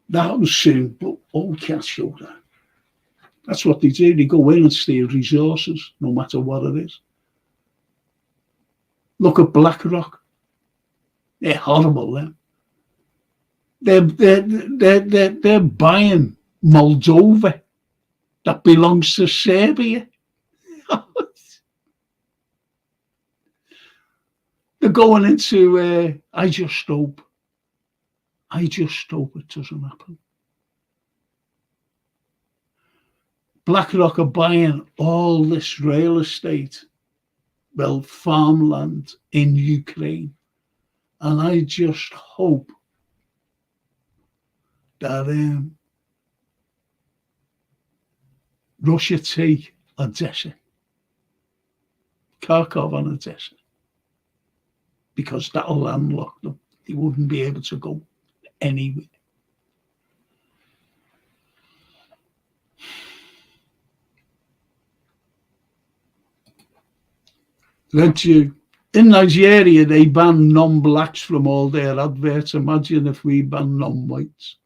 [SPEAKER 5] That was soon, but we can't show that. That's what they do. They go in and steal resources, no matter what it is. Look at BlackRock. They're horrible, them. They're buying Moldova that belongs to Serbia. They're going into, I just hope it doesn't happen. BlackRock are buying all this real estate, well, farmland in Ukraine. And I just hope that Russia take Odessa, Kharkov and Odessa, because that'll landlock them. They wouldn't be able to go anywhere. Don't you? In Nigeria, they ban non-blacks from all their adverts. Imagine if we ban non-whites.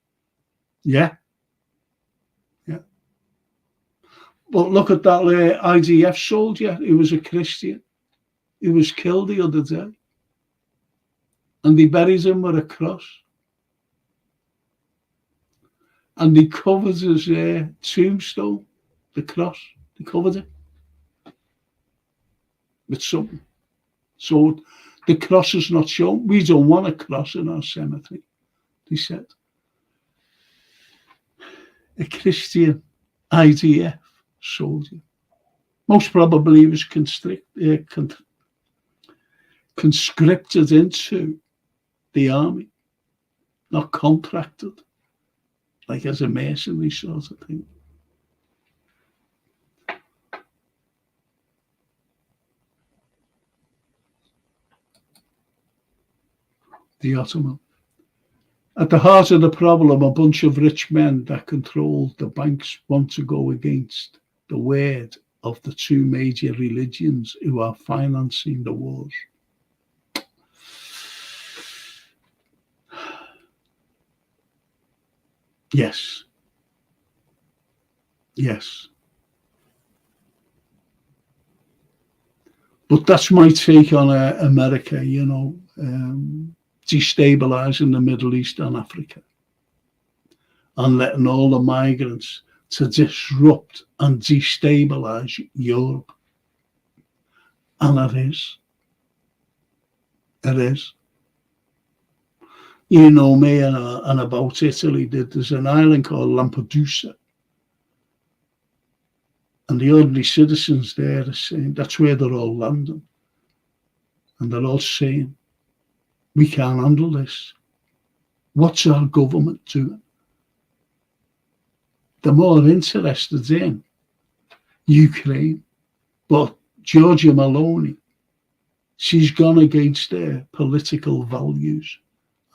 [SPEAKER 5] Yeah. Yeah. But look at that IDF soldier. He was a Christian. He was killed the other day. And they buried him with a cross. And they covered his tombstone, the cross. They covered it with something. So the cross is not shown. We don't want a cross in our cemetery, they said. A Christian IDF soldier. Most probably he was conscripted into the army, not contracted, like as a mercenary sort of thing. The Ottoman. At the heart of the problem, a bunch of rich men that control the banks want to go against the word of the two major religions who are financing the wars. Yes. Yes. But that's my take on America, destabilizing the Middle East and Africa and letting all the migrants to disrupt and destabilize Europe. And it is. It is. You know me and about Italy, there's an island called Lampedusa. And the ordinary citizens there are saying, that's where they're all landing. And they're all saying, we can't handle this. What's our government doing? They're more interested in Ukraine. But Giorgia Meloni, she's gone against their political values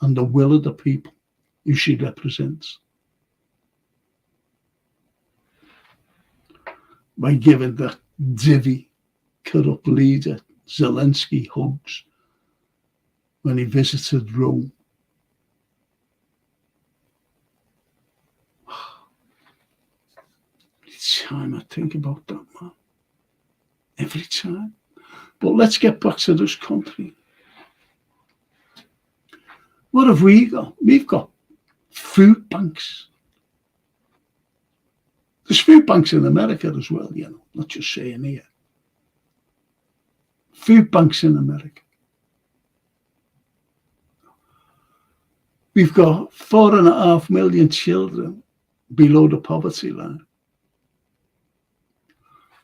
[SPEAKER 5] and the will of the people who she represents by giving that divvy, corrupt leader Zelensky hugs when he visited Rome. Every time I think about that, man. Every time. But let's get back to this country. What have we got? We've got food banks. There's food banks in America as well, not just saying here. Food banks in America. We've got 4.5 million children below the poverty line.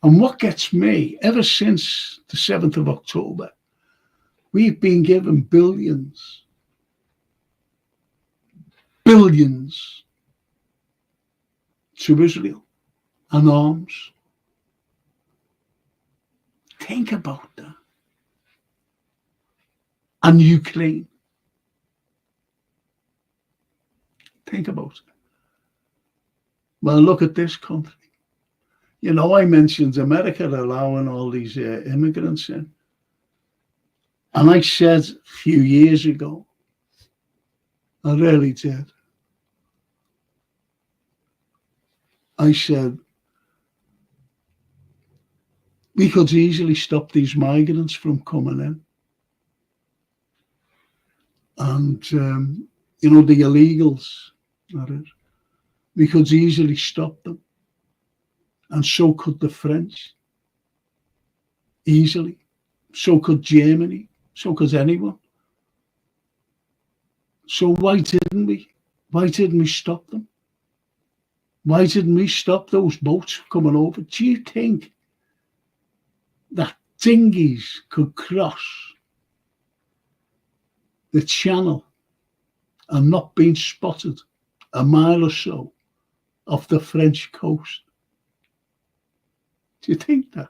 [SPEAKER 5] And what gets me, ever since the 7th of October, we've been given billions to Israel and arms. Think about that. And Ukraine. Think about it. Well, look at this country. I mentioned America allowing all these immigrants in. And I said a few years ago, I really did. I said, we could easily stop these migrants from coming in. And, the illegals, that is, we could easily stop them. And so could the French. Easily. So could Germany. So could anyone. So why didn't we? Why didn't we stop them? Why didn't we stop those boats coming over? Do you think that dinghies could cross the channel and not being spotted a mile or so off the French coast? Do you think that?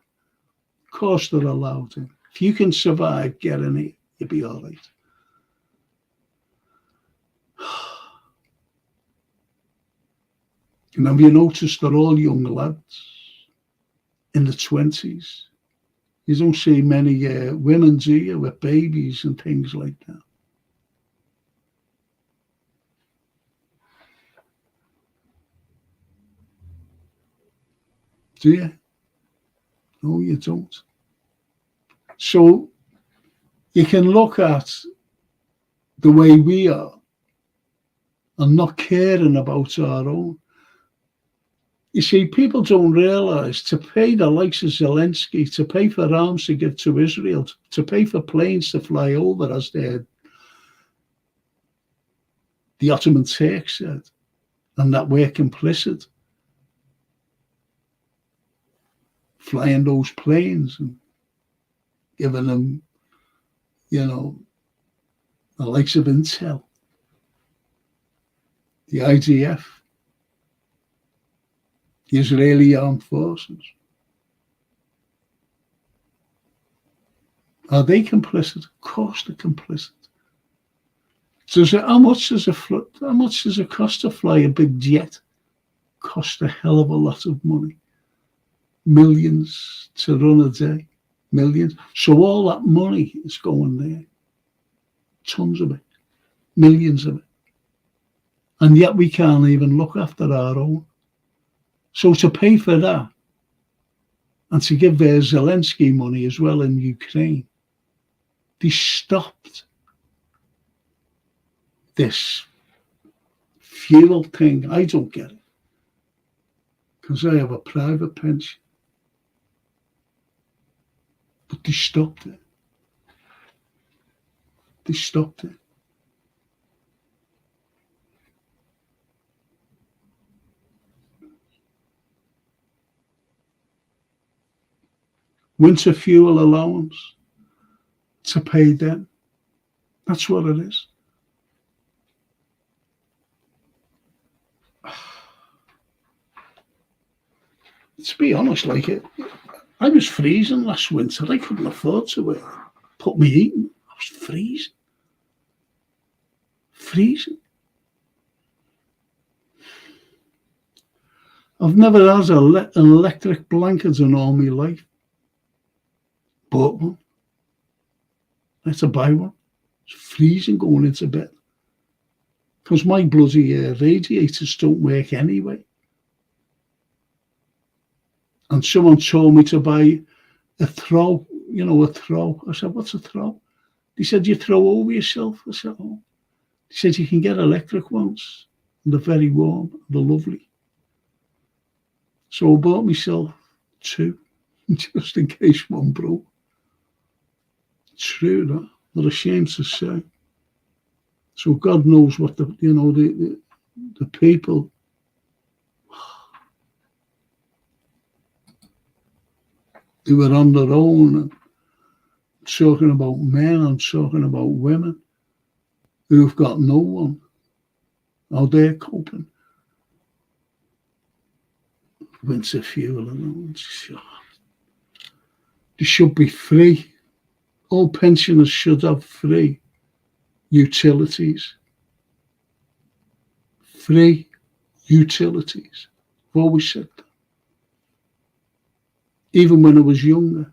[SPEAKER 5] Of course they're allowed in. If you can survive getting it, you'll be all right. And have you noticed they're all young lads in the 20s? You don't see many women, do you, with babies and things like that. Do you? No, you don't. So you can look at the way we are and not caring about our own. You see, people don't realise to pay the likes of Zelensky, to pay for arms to give to Israel, to pay for planes to fly over, as the Ottoman Turks said, and that we're complicit, flying those planes and giving them, you know, the likes of Intel, the IDF, the Israeli armed forces. Are they complicit? Of course they're complicit. So how much does it cost to fly a big jet? Cost a hell of a lot of money. Millions to run a day. Millions. So all that money is going there. Tons of it. Millions of it. And yet we can't even look after our own. So to pay for that and to give their Zelensky money as well in Ukraine, they stopped this fuel thing. I don't get it because I have a private pension. But they stopped it. They stopped it. Winter fuel allowance to pay them. That's what it is. To be honest, I was freezing last winter. I couldn't afford to put me heating. I was freezing. Freezing. I've never had an electric blanket in all my life. Bought one. I had to buy one. It's freezing going into bed. Because my bloody radiators don't work anyway. And someone told me to buy a throw, a throw. I said, what's a throw? He said, you throw over yourself. I said, oh. He said, you can get electric ones. And they're very warm. They're lovely. So I bought myself 2, just in case one broke. True, that. Not ashamed to say. So God knows what the people. They were on their own and talking about men and talking about women who've got no one. How they're coping. Winter fuel allowance. They should be free. All pensioners should have free utilities. Free utilities. I've always said that. Even when I was younger,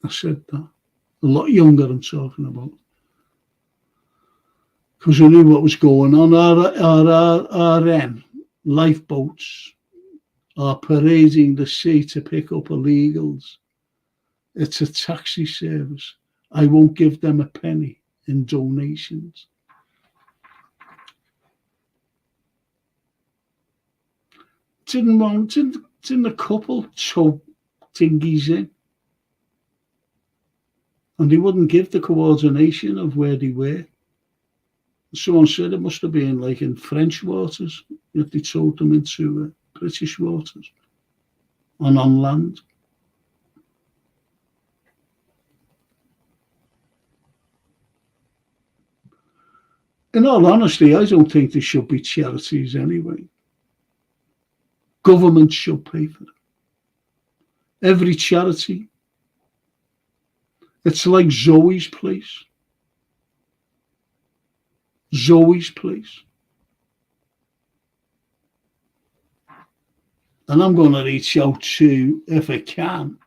[SPEAKER 5] I said that. A lot younger I'm talking about. Because I knew what was going on. Our RN lifeboats are parading the sea to pick up illegals. It's a taxi service. I won't give them a penny in donations. Didn't a couple tow dinghies in? And they wouldn't give the coordination of where they were. Someone said it must have been like in French waters if they towed them into British waters and on land. In all honesty, I don't think there should be charities anyway. Government should pay for it. Every charity. It's like Zoe's Place. Zoe's Place. And I'm going to reach out to, if I can,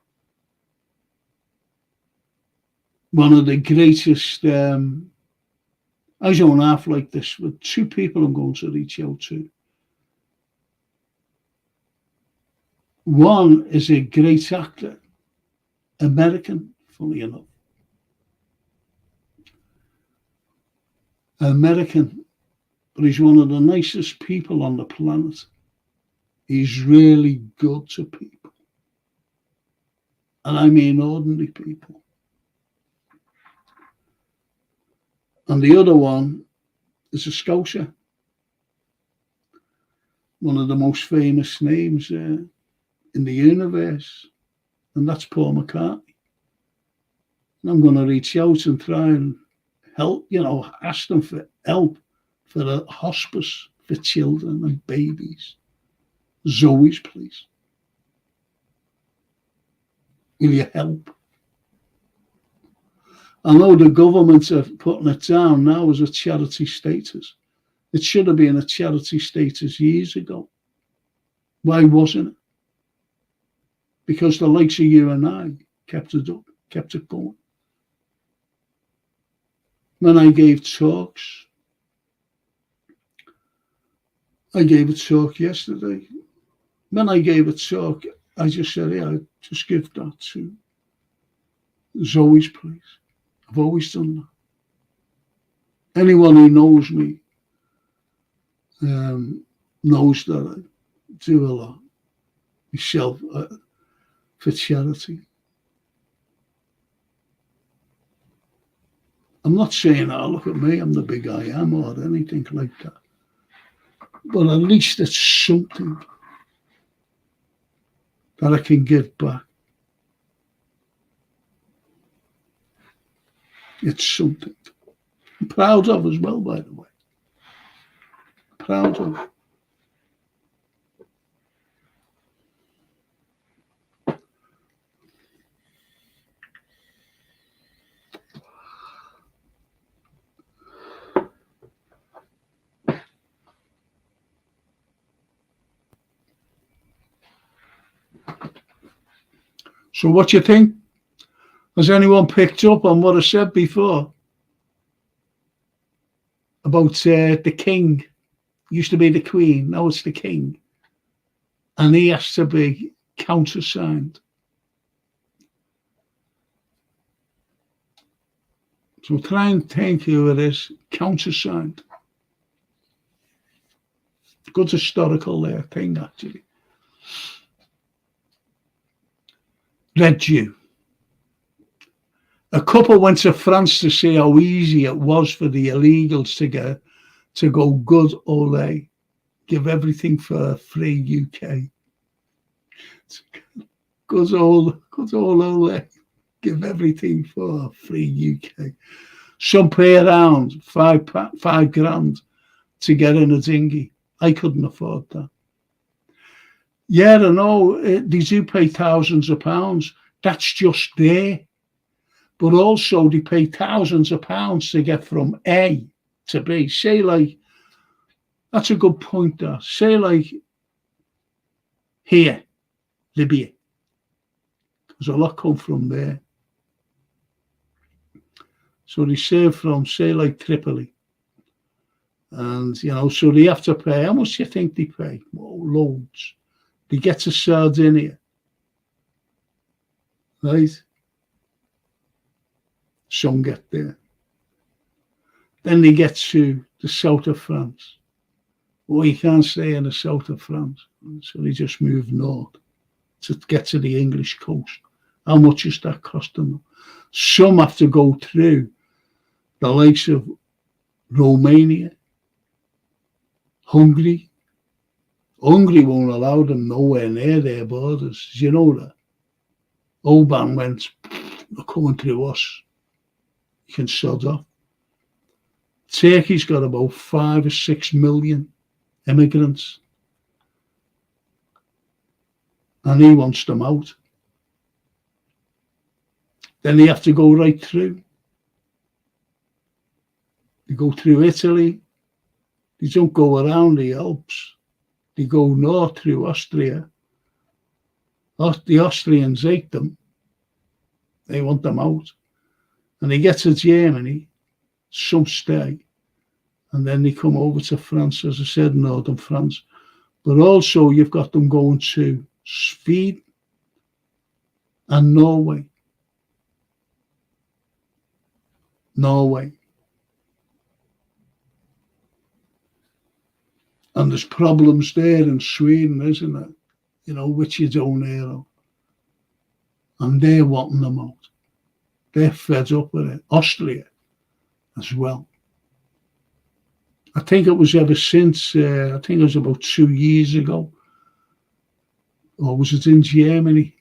[SPEAKER 5] one of the greatest, I don't half like this, with two people I'm going to reach out to. One is a great actor, American, funny enough. American, but he's one of the nicest people on the planet. He's really good to people. And I mean ordinary people. And the other one is a Scouser. One of the most famous names in the universe. And that's Paul McCartney. And I'm going to reach out and try and help, ask them for help for a hospice for children and babies. Zoe's, please. Will you help? I know the government are putting it down now as a charity status. It should have been a charity status years ago. Why wasn't it? Because the likes of you and I kept it up, kept it going. When I gave talks, I gave a talk yesterday. When I gave a talk, I just said, yeah, just give that to Zoe's, please. I've always done that. Anyone who knows me knows that I do a lot myself for charity. I'm not saying, oh, look at me, I'm the big I am or anything like that. But at least it's something that I can give back. It's something I'm proud of as well, by the way. Proud of. So what do you think? Has anyone picked up on what I said before about the king? Used to be the queen, now it's the king. And he has to be countersigned. So try and think who it is, countersigned. Good historical thing, actually. Red Jew. A couple went to France to see how easy it was for the illegals to go good ole, give everything for free UK. Good old ole, give everything for free UK. Some pay around £5 to get in a dinghy. I couldn't afford that. Yeah, I know they do pay thousands of pounds. That's just there. But also they pay thousands of pounds to get from A to B. Say like, that's a good point there. Say like here, Libya. There's a lot come from there. So they sail from, say like Tripoli. And, so they have to pay. How much do you think they pay? Oh, loads. They get to Sardinia. Right? Some get there. Then they get to the south of France. Well, you can't stay in the south of France. So they just move north to get to the English coast. How much is that costing them? Some have to go through the likes of Romania, Hungary. Hungary won't allow them nowhere near their borders. Do you know that? Oban went, they're coming through us. You can sod off. Turkey's got about 5 or 6 million immigrants. And he wants them out. Then they have to go right through. They go through Italy. They don't go around the Alps. They go north through Austria. The Austrians hate them. They want them out. And they get to Germany, some stay, and then they come over to France, as I said, northern France. But also you've got them going to Sweden and Norway. And there's problems there in Sweden, isn't there? You know, which you don't hear of. And they're wanting them out. They're fed up with it. Austria as well. I think it was ever since, I think it was about 2 years ago, or was it in Germany?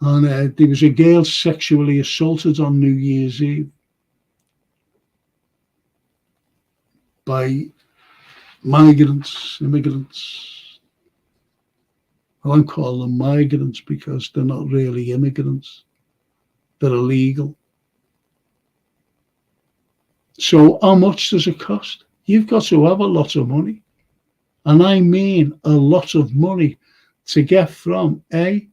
[SPEAKER 5] And there was a girl sexually assaulted on New Year's Eve by immigrants. I won't call them migrants because they're not really immigrants. They're illegal. So how much does it cost? You've got to have a lot of money. And I mean a lot of money to get from A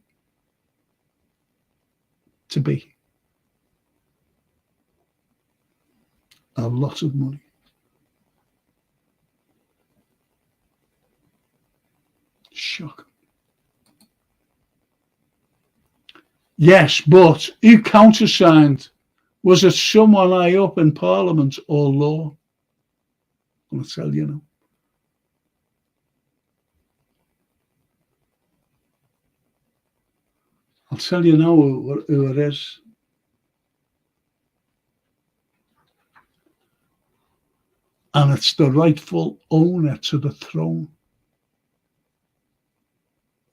[SPEAKER 5] to B. A lot of money. Shocking. Yes, but who countersigned? Was it someone high up in Parliament or law? I'm going to tell you now. I'll tell you now who it is. And it's the rightful owner to the throne.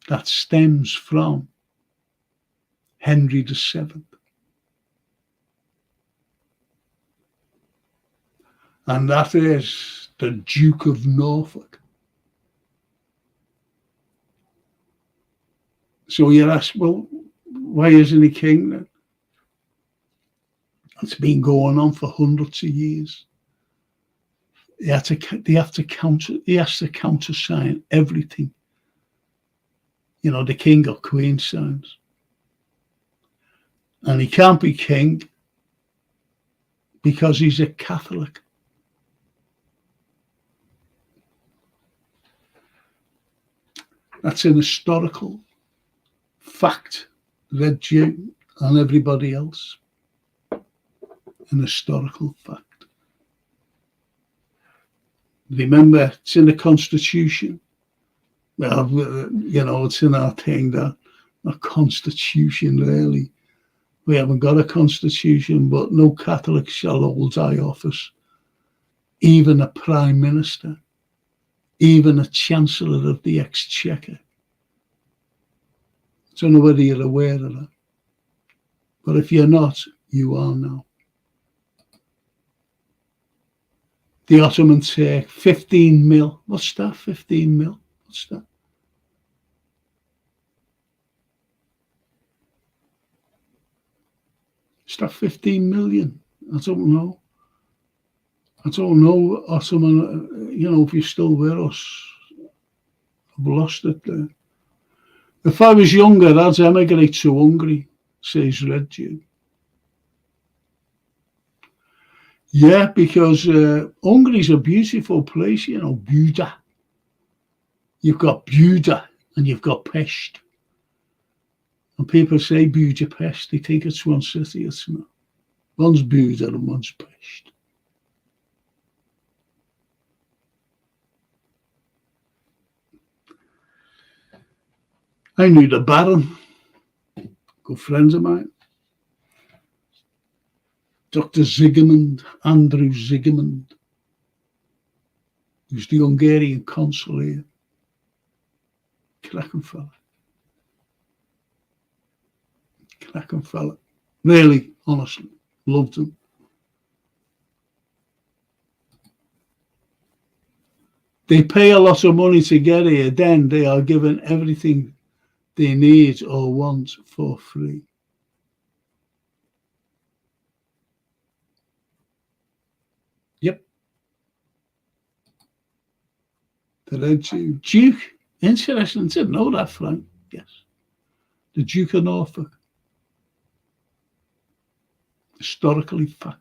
[SPEAKER 5] That stems from Henry VII. And that is the Duke of Norfolk. So you ask, well, why isn't he king then? It's been going on for hundreds of years. He has to countersign everything. You know, the king or queen signs. And he can't be king because he's a Catholic. That's an historical fact, read you and everybody else. An historical fact. Remember, it's in the Constitution. Well, you know, it's in our thing that a constitution, really. We haven't got a constitution, but no Catholic shall hold high office, even a prime minister, even a chancellor of the exchequer. I don't know whether you're aware of that. But if you're not, you are now. The Ottoman Turk, 15 mil. What's that, 15 mil? What's that? Is that 15 million? I don't know. I don't know, Ottoman, you know, if you're still with us. I've lost it there. If I was younger, I'd emigrate to Hungary, says Red Jew. Yeah, because Hungary's a beautiful place, you know, Buda. You've got Buda and you've got Pest. And people say Budapest, they think it's one city, it's not. One's Buda and one's Pest. I knew the Baron, good friend of mine. Dr. Zsigmond, Andrew Zsigmond, who's the Hungarian consul here. Cracking fella. Cracking fella. Really, honestly, loved him. They pay a lot of money to get here, then they are given everything they need or want for free. Yep. The Red Duke. Interesting. Didn't know that, Frank. Yes. The Duke of Norfolk. historically fact.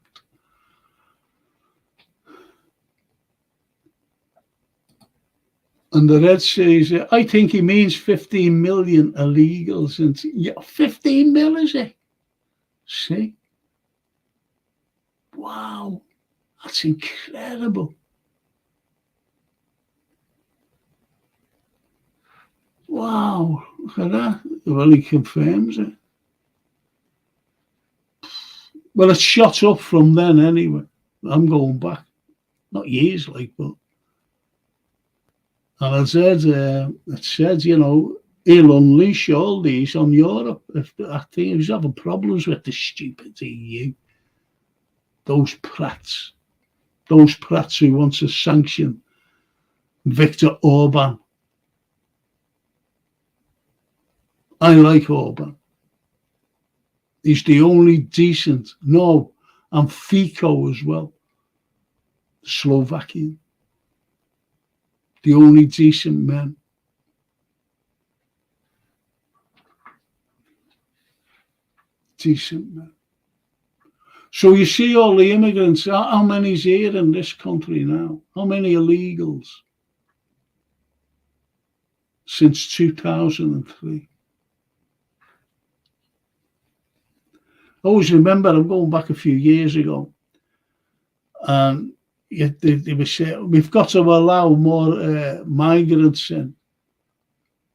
[SPEAKER 5] And the Red says, I think he means 15 million illegals. And yeah, 15 mil, is it? See? Wow, that's incredible. Wow, look at that. Well, he confirms it. Well, it's shot up from then anyway. I'm going back. Not years, like, but. And it said, you know, he'll unleash all these on Europe. I think he's having problems with the stupid EU. Those prats who want to sanction Viktor Orban. I like Orban. He's the only decent. No, and Fico as well. Slovakian. The only decent men. Decent men. So you see all the immigrants. How many's here in this country now? How many illegals? Since 2003. I always remember, I'm going back a few years ago, and they were saying, we've got to allow more migrants in.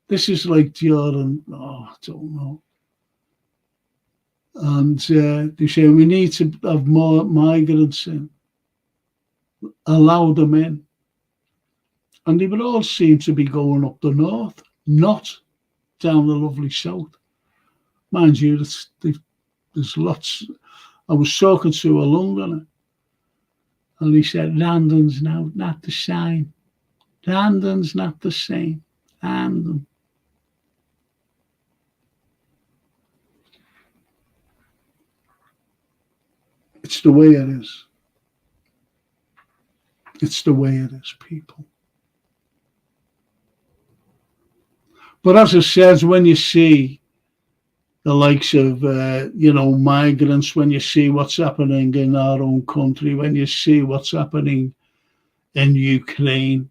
[SPEAKER 5] This is like during, I don't know. And they say, we need to have more migrants in. Allow them in. And they would all seem to be going up the north, not down the lovely south. Mind you, there's lots. I was talking to a Londoner, and he said, London's now not the same. London's not the same. London. It's the way it is. It's the way it is, people. But as I said, when you see the likes of, migrants, when you see what's happening in our own country, when you see what's happening in Ukraine,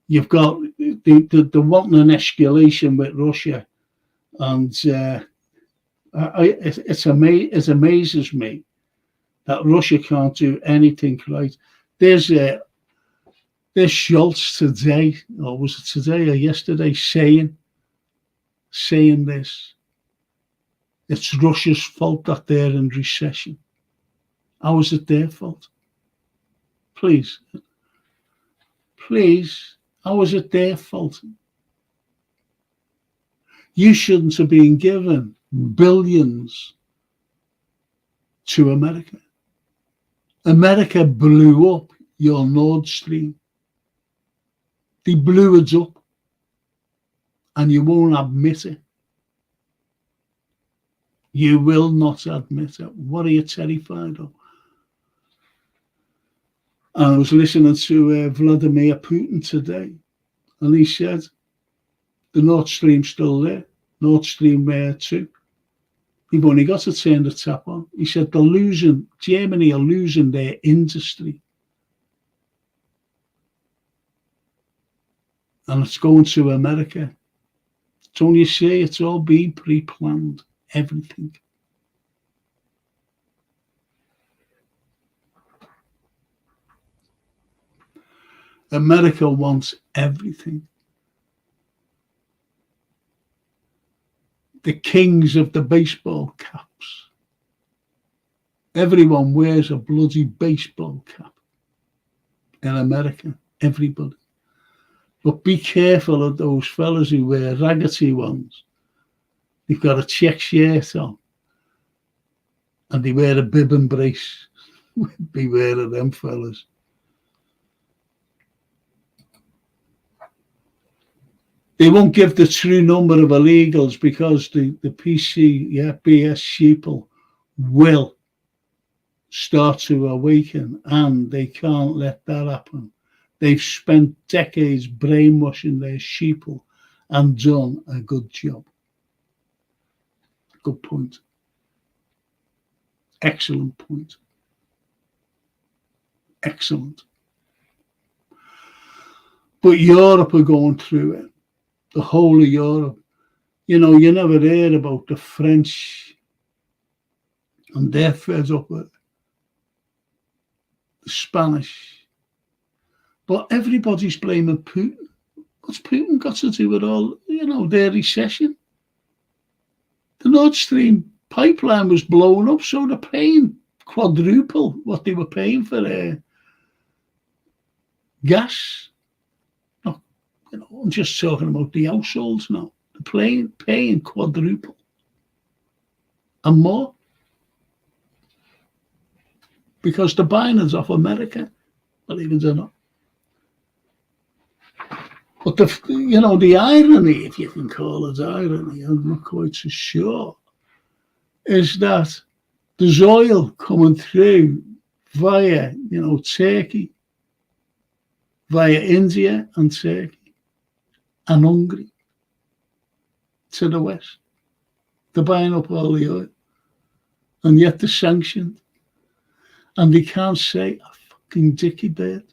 [SPEAKER 5] you've got the wanting an escalation with Russia. And it amazes me that Russia can't do anything right. There's Schultz today, or was it today or yesterday, saying this. It's Russia's fault that they're in recession. How is it their fault? Please, how is it their fault? You shouldn't have been given billions to America. America blew up your Nord Stream. They blew it up, and you won't admit it. You will not admit it. What are you terrified of? And I was listening to Vladimir Putin today, and he said the Nord Stream's still there. Nord Stream 2. You've only got to turn the tap on. He said Germany are losing their industry. And it's going to America. Don't you see? It's all been pre-planned. Everything. America wants everything. The kings of the baseball caps. Everyone wears a bloody baseball cap in America. Everybody. But be careful of those fellas who wear raggedy ones. They've got a check shirt on, and they wear a bib and brace. Beware of them fellas. They won't give the true number of illegals because the PC, BS sheeple will start to awaken, and they can't let that happen. They've spent decades brainwashing their sheeple and done a good job. Good point. Excellent point. Excellent. But Europe are going through it. The whole of Europe. You know, you never heard about the French, and they're fed up with it. The Spanish. But everybody's blaming Putin. What's Putin got to do with all, you know, their recession? The Nord Stream pipeline was blown up, so they're paying quadruple what they were paying for gas. No, you know, I'm just talking about the households now. They're paying quadruple and more because they're buying it off America, believe it or not. But the irony, if you can call it irony, I'm not quite so sure, is that there's oil coming through via, Turkey, via India and Turkey and Hungary to the west. They're buying up all the oil, and yet they're sanctioned, and they can't say a fucking dicky bird,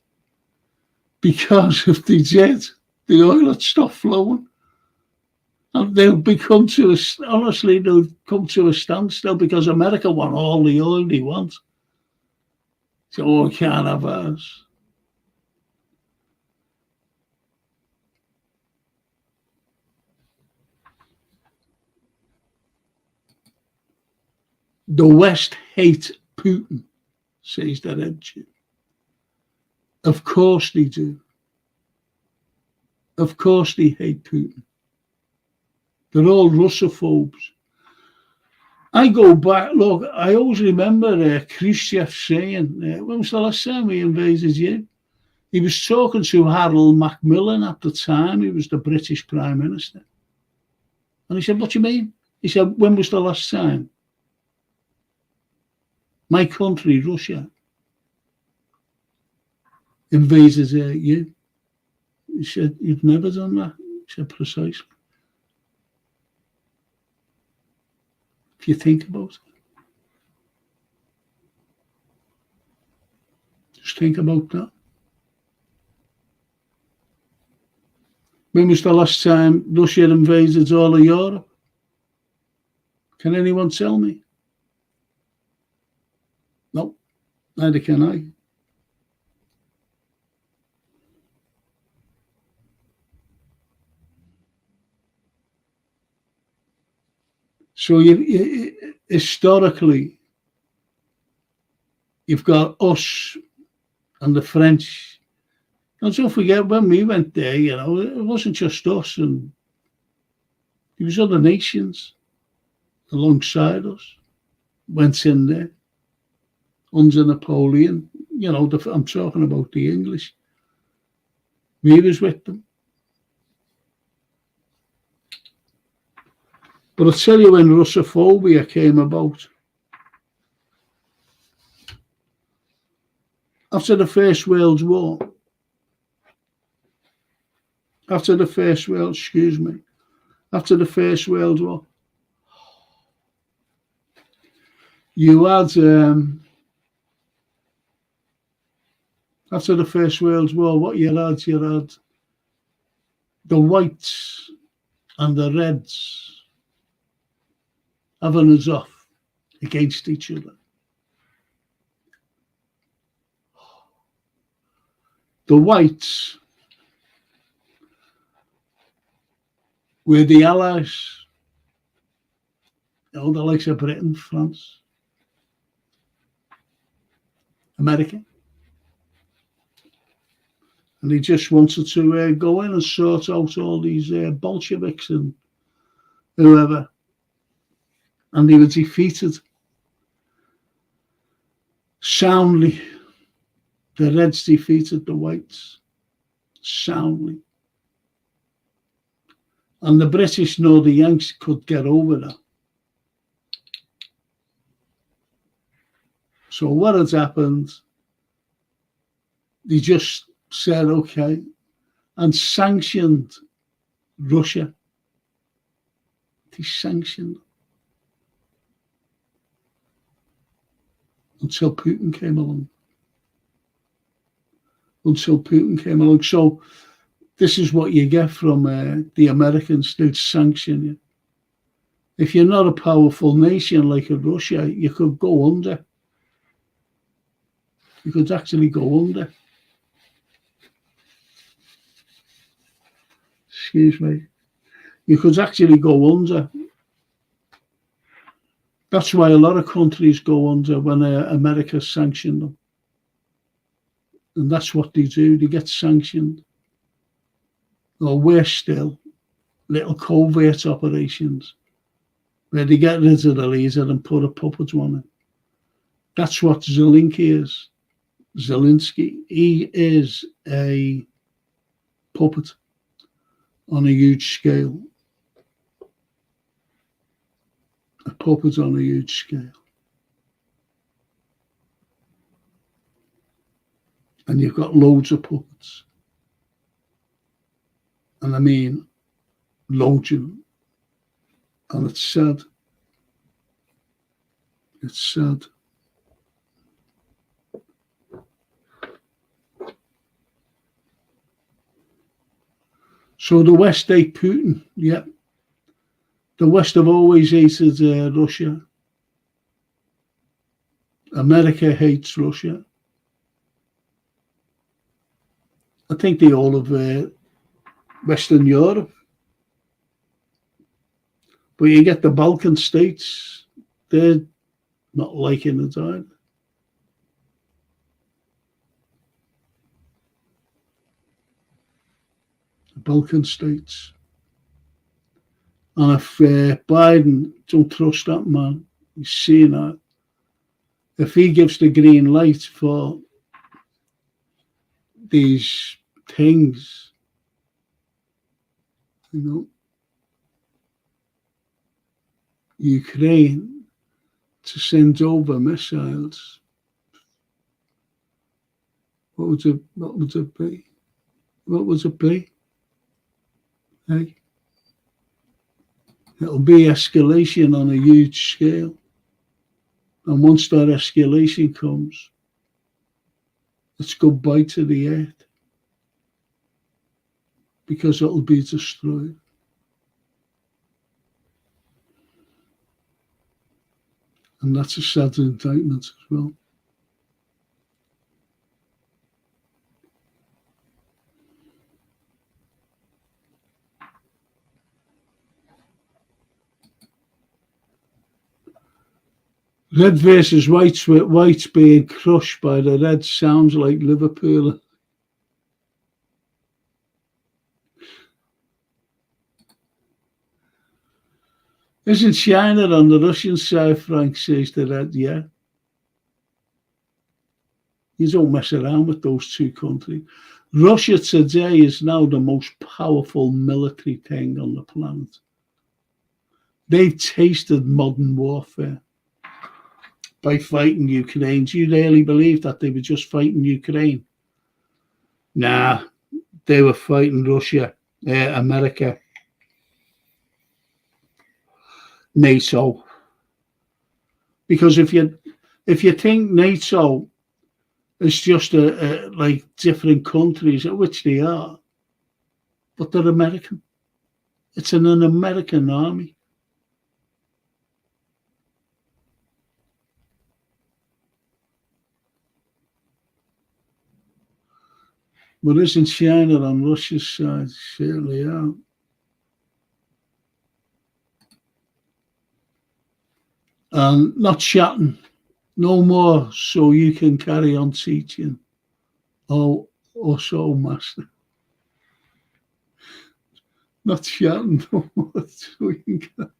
[SPEAKER 5] because if they did, the oil would stop flowing, and they'll come to a standstill because America want all the oil they want. So we can't have ours. The West hate Putin, says that engine. Of course they do. Of course they hate Putin. They're all Russophobes. I go back, look, I always remember Khrushchev saying, when was the last time we invaded you? He was talking to Harold Macmillan at the time. He was the British Prime Minister. And he said, what do you mean? He said, when was the last time? My country, Russia, invaded you. He said, you've never done that. He said, precisely. If you think about it. Just think about that. When was the last time Russia invaded all of Europe? Can anyone tell me? No, neither can I. So historically, you've got us and the French. And don't forget, when we went there, it wasn't just us, and there was other nations alongside us, went in there under Napoleon. I'm talking about the English. We was with them. But I'll tell you, when Russophobia came about, after the First World War, after the First World War, you had, after the First World War, what you had the whites and the reds having us off against each other. The whites were the allies, the likes of Britain, France, America. And they just wanted to go in and sort out all these Bolsheviks and whoever. And they were defeated soundly. The Reds defeated the Whites soundly. And the British know the Yanks could get over that. So what had happened, they just said, okay, and sanctioned Russia. They sanctioned. until Putin came along. So this is what you get from the Americans. They'd sanction you. If you're not a powerful nation like Russia, you could go under. You could actually go under. Excuse me. You could actually go under. That's why a lot of countries go under when America sanctioned them. And that's what they do. They get sanctioned. Or worse still, little covert operations where they get rid of the leader and put a puppet on it. That's what Zelensky is. Zelensky, he is a puppet on a huge scale. A puppet on a huge scale. And you've got loads of puppets. And I mean, loads of them. And it's sad. It's sad. So the West hate Putin, yeah. The West have always hated Russia. America hates Russia. I think they all have Western Europe. But you get the Balkan states, they're not liking it either. The Balkan states. And if Biden, don't trust that man, he's seeing that. If he gives the green light for these things, you know, Ukraine to send over missiles, what would it be? What would it be? Hey? It'll be escalation on a huge scale. And once that escalation comes, it's goodbye to the earth. Because it'll be destroyed. And that's a sad indictment as well. Red versus whites, with whites being crushed by the red sounds like Liverpool. Isn't China on the Russian side, Frank says the red, yeah. You don't mess around with those two countries. Russia today is now the most powerful military thing on the planet. They've tasted modern warfare by fighting Ukraine. Do you really believe that they were just fighting Ukraine? Nah, they were fighting Russia, America, NATO. Because if you think NATO is just like different countries, which they are, but they're American. It's an American army. But isn't China on Russia's side? Certainly are. And not chatting. No more, so you can carry on teaching. Oh so, master. Not chatting no more, so you can carry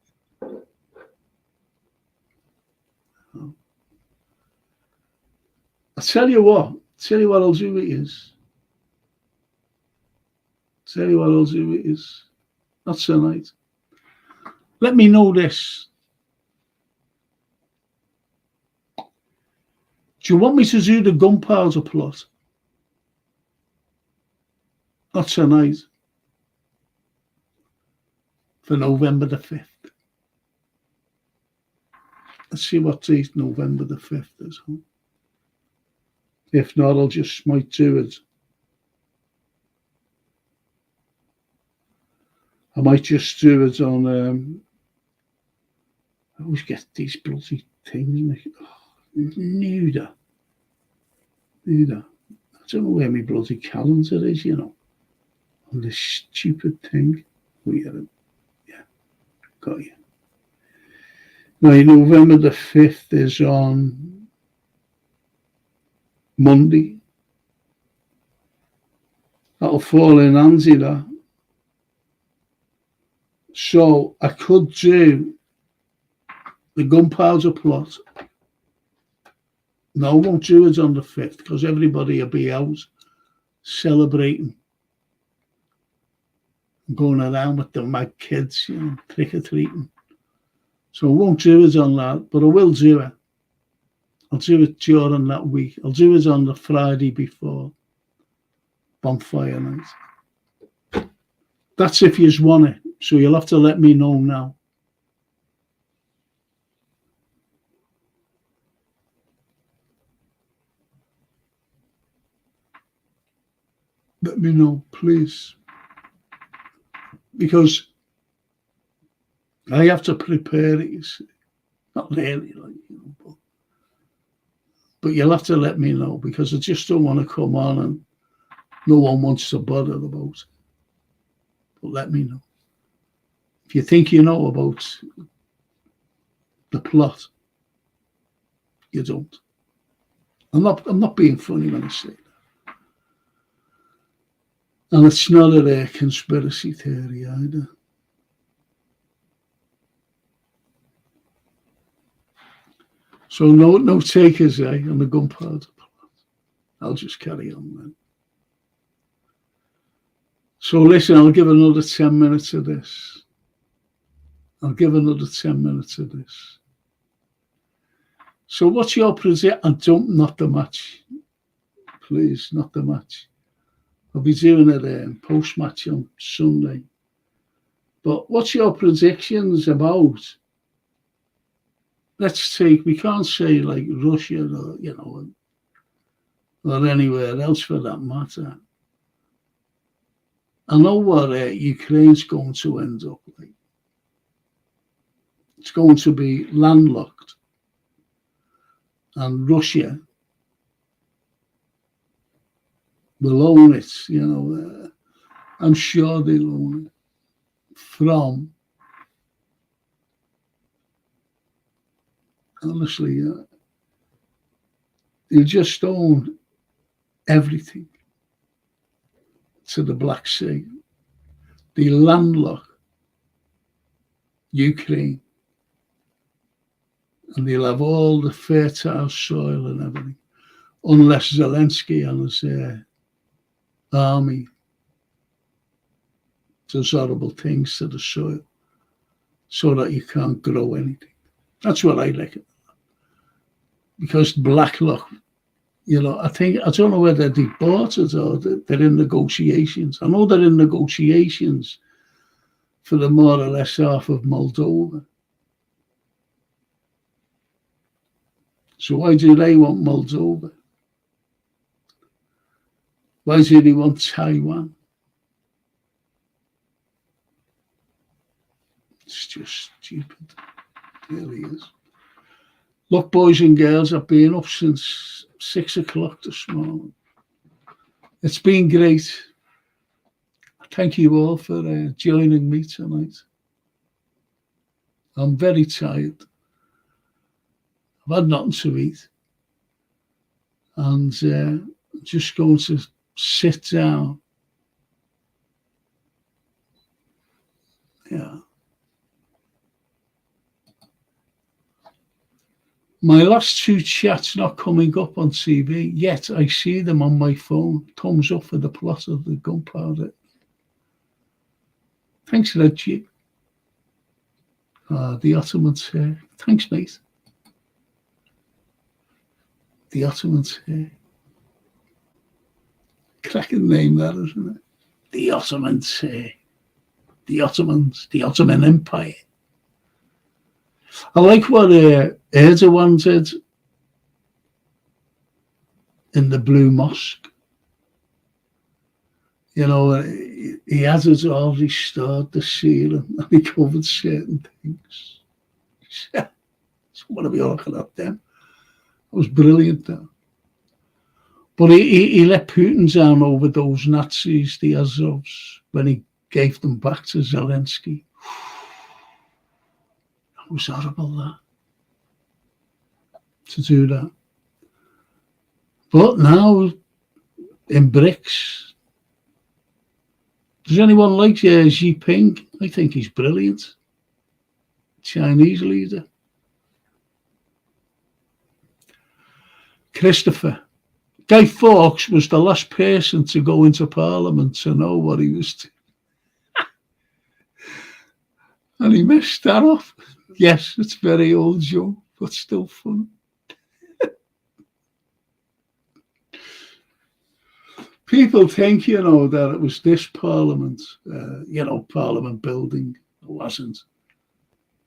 [SPEAKER 5] on. I tell you what I'll do with is. Tell you what I'll do with is. Not tonight. Let me know this. Do you want me to do the gunpowder plot? Not tonight. For November the 5th. Let's see what date November the 5th is. Huh? If not, I'll just might do it. I might just do it on. I always get these bloody things. Nuda. I don't know where my bloody calendar is, on this stupid thing. Yeah, got you. Right, November the 5th is on Monday. That'll fall in handy, that. So I could do the gunpowder plot. No, I won't do it on the 5th because everybody will be out celebrating, going around with the mad kids, trick-or-treating. So I won't do it on that, but I will do it. I'll do it during that week. I'll do it on the Friday before bonfire night. That's if you want it. So you'll have to let me know now. Let me know, please. Because I have to prepare it, you see. Not really, but you'll have to let me know because I just don't want to come on and no one wants to bother about it. But let me know. If you think you know about the plot, you don't. I'm not being funny when I say that. And it's not a conspiracy theory either. So no takers, on the gunpowder plot. I'll just carry on then. So listen, I'll give another 10 minutes of this. So what's your prediction? And don't, not the match. Please, not the match. I'll be doing it post-match on Sunday. But what's your predictions about? Let's take, we can't say like Russia or, or anywhere else for that matter. I know what Ukraine's going to end up like. It's going to be landlocked. And Russia will own it, I'm sure they'll own it from, honestly, they'll just own everything to the Black Sea. They landlock Ukraine and they'll have all the fertile soil and everything, unless Zelensky and his army does horrible things to the soil so that you can't grow anything. That's what I reckon. Because Blacklock, I don't know whether they bought it or they're in negotiations. I know they're in negotiations for the more or less half of Moldova. So why do they want Moldova? Why do they want Taiwan? It's just stupid. It really is. Look, boys and girls, I've been up since 6 o'clock this morning. It's been great. Thank you all for joining me tonight. I'm very tired. I've had nothing to eat. And I'm just going to sit down. Yeah. My last two chats not coming up on TV, yet I see them on my phone. Thumbs up for the plot of the gunpowder. Thanks, Reggie. The Ottoman's here. Thanks, mate. The Ottoman's here. Cracking name, that, isn't it? The Ottomans here. The Ottomans, the Ottoman Empire. I like what Erdogan did. in the Blue Mosque. You know, he had it all restored, the ceiling, and he covered certain things. So what are we looking at then? It was brilliant, though. But he let Putin down over those Nazis, the Azovs, when he gave them back to Zelensky. It was horrible, that, to do that. But now, in BRICS, does anyone like Xi Jinping? I think he's brilliant. Chinese leader. Christopher. Guy Fawkes was the last person to go into Parliament to know what he was doing. And he messed that up. Yes, it's very old joke, but still fun. People think, you know, that it was this Parliament, Parliament building. It wasn't.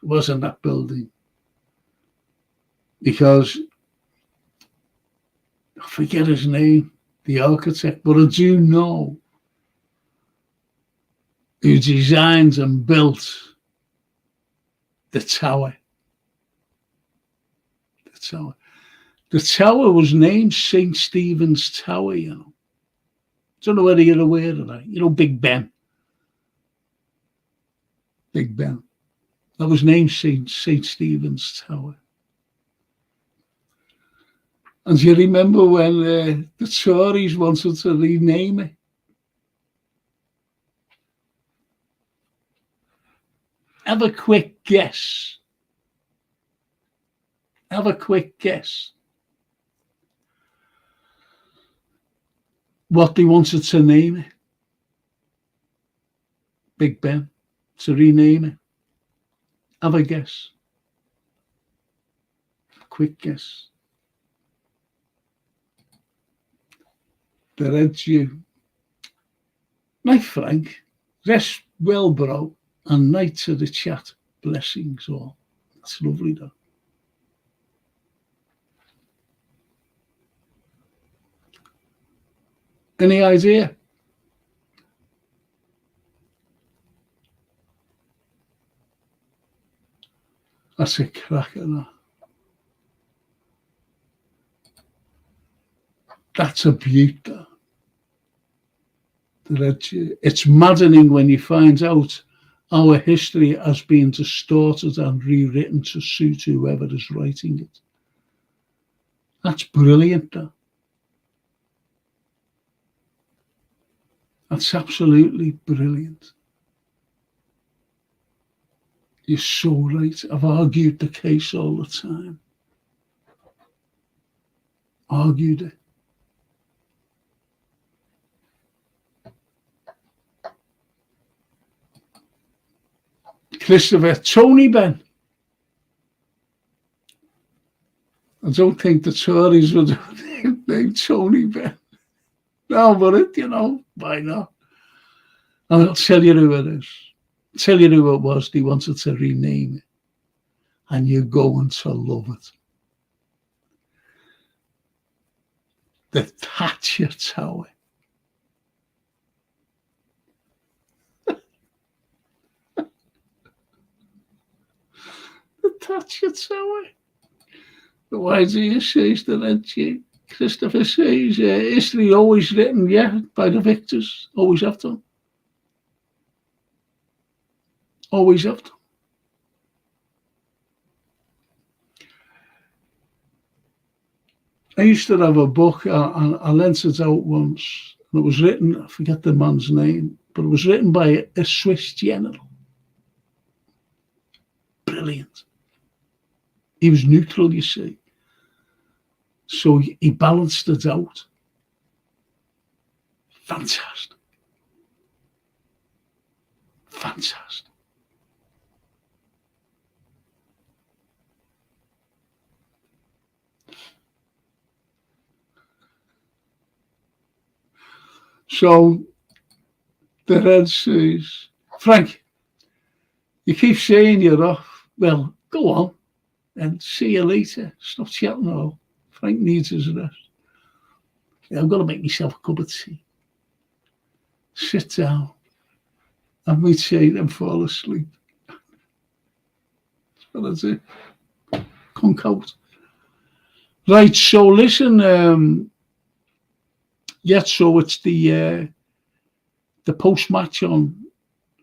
[SPEAKER 5] It wasn't that building. Because I forget his name, the architect, but I do know who designed and built the tower. The tower. The tower was named St. Stephen's Tower, you know. I don't know whether you're aware of that. You know, Big Ben. Big Ben. That was named St. Stephen's Tower. And do you remember when the Tories wanted to rename it? Have a quick guess. Have a quick guess. What they wanted to name it. Big Ben. To rename it. Have a guess. A quick guess. The Red Jew. Night, Frank. Rest well, bro. And night to the chat. Blessings all. That's lovely, though. Any idea? That's a cracker, that. That's a beaut, though. It's maddening when you find out our history has been distorted and rewritten to suit whoever is writing it. That's brilliant, though. That's absolutely brilliant. You're so right. I've argued the case all the time. Argued it. Christopher, Tony Benn. I don't think the Tories would name Tony Benn. No, but why not? And I'll tell you who it is. I'll tell you who it was. They wanted to rename it. And you're going to love it. The Thatcher Tower. The Thatcher Tower. The YG says the Red Jew. Christopher says history always written, by the victors. Always have done. Always have done. I used to have a book, and I lent it out once, and it was written, I forget the man's name, but it was written by a Swiss general. Brilliant. He was neutral, you see. So he balanced it out. Fantastic. Fantastic. So the Red says, Frank, you keep saying you're off. Well, go on and see you later. Stop chatting all. Frank needs his rest. Yeah, I've got to make myself a cup of tea. Sit down, have my tea, and fall asleep. That's what I do. Conk out. Right, so listen, so it's the post-match on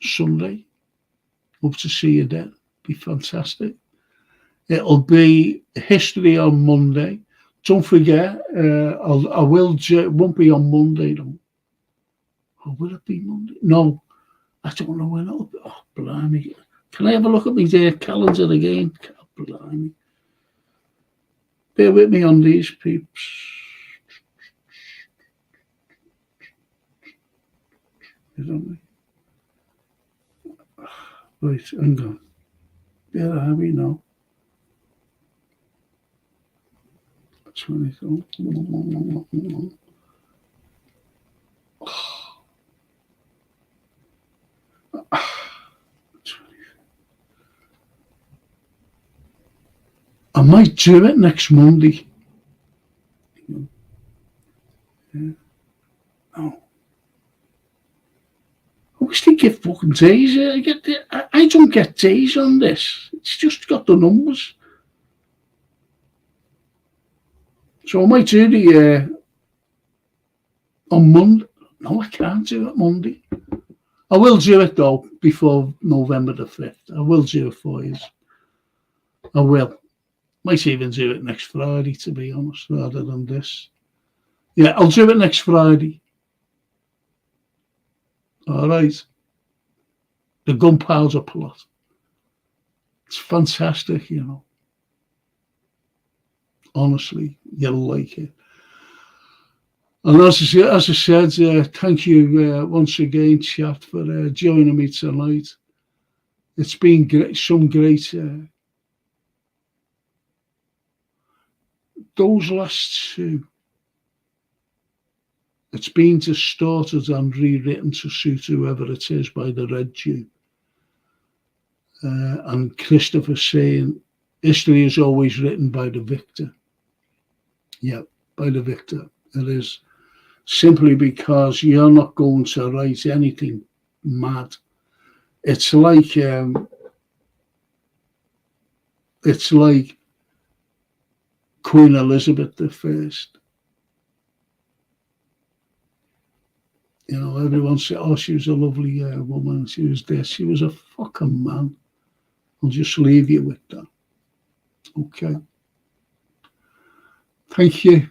[SPEAKER 5] Sunday. Hope to see you then. Be fantastic. It'll be history on Monday. Don't forget, it won't be on Monday though. Or will it be Monday? No, I don't know when it'll be. Oh, blimey. Can I have a look at my calendar again? God, blimey. Bear with me on these peeps. Right, hang on. Where are we now? 24. I might do it next Monday. Yeah. Oh. I wish they give fucking days. I don't get days on this. It's just got the numbers. So I might do the on Monday. No, I can't do it Monday. I will do it though before November the 5th. I will do it for you. I will. Might even do it next Friday, to be honest, rather than this. Yeah, I'll do it next Friday. All right. The gunpowder plot. It's fantastic, you know. Honestly, you'll like it. And as I said, thank you once again, chat, for joining me tonight. It's been great, some great. Those last two, it's been distorted and rewritten to suit whoever it is by the Red Jew. And Christopher saying, history is always written by the victor. Yeah, by the victor. It is. Simply because you're not going to write anything mad. It's like Queen Elizabeth I. You know, everyone said, "Oh, she was a lovely woman. She was this. She was a fucking man." I'll just leave you with that. Okay. Thank you.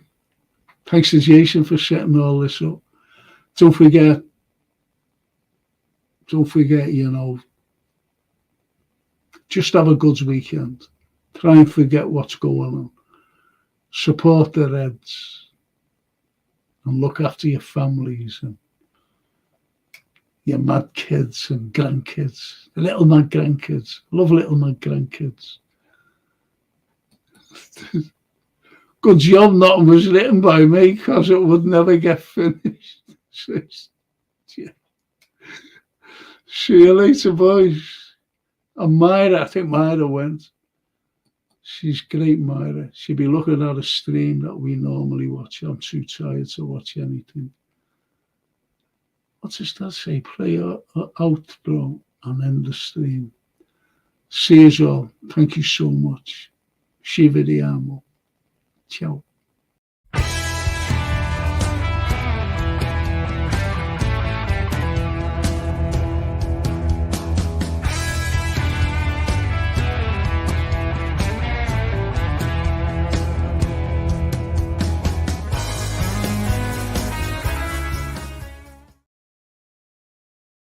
[SPEAKER 5] Thanks to Jason for setting all this up. Don't forget, you know, just have a good weekend. Try and forget what's going on. Support the Reds and look after your families and your mad kids and grandkids, little mad grandkids. Love little mad grandkids. Good job nothing was written by me because it would never get finished. Yeah. See you later, boys. And Myra, I think Myra went. She's great, Myra. She'll be looking at a stream that we normally watch. I'm too tired to watch anything. What does that say? Play out, bro, and end the stream. See you all. Thank you so much. Ci vediamo. Ciao.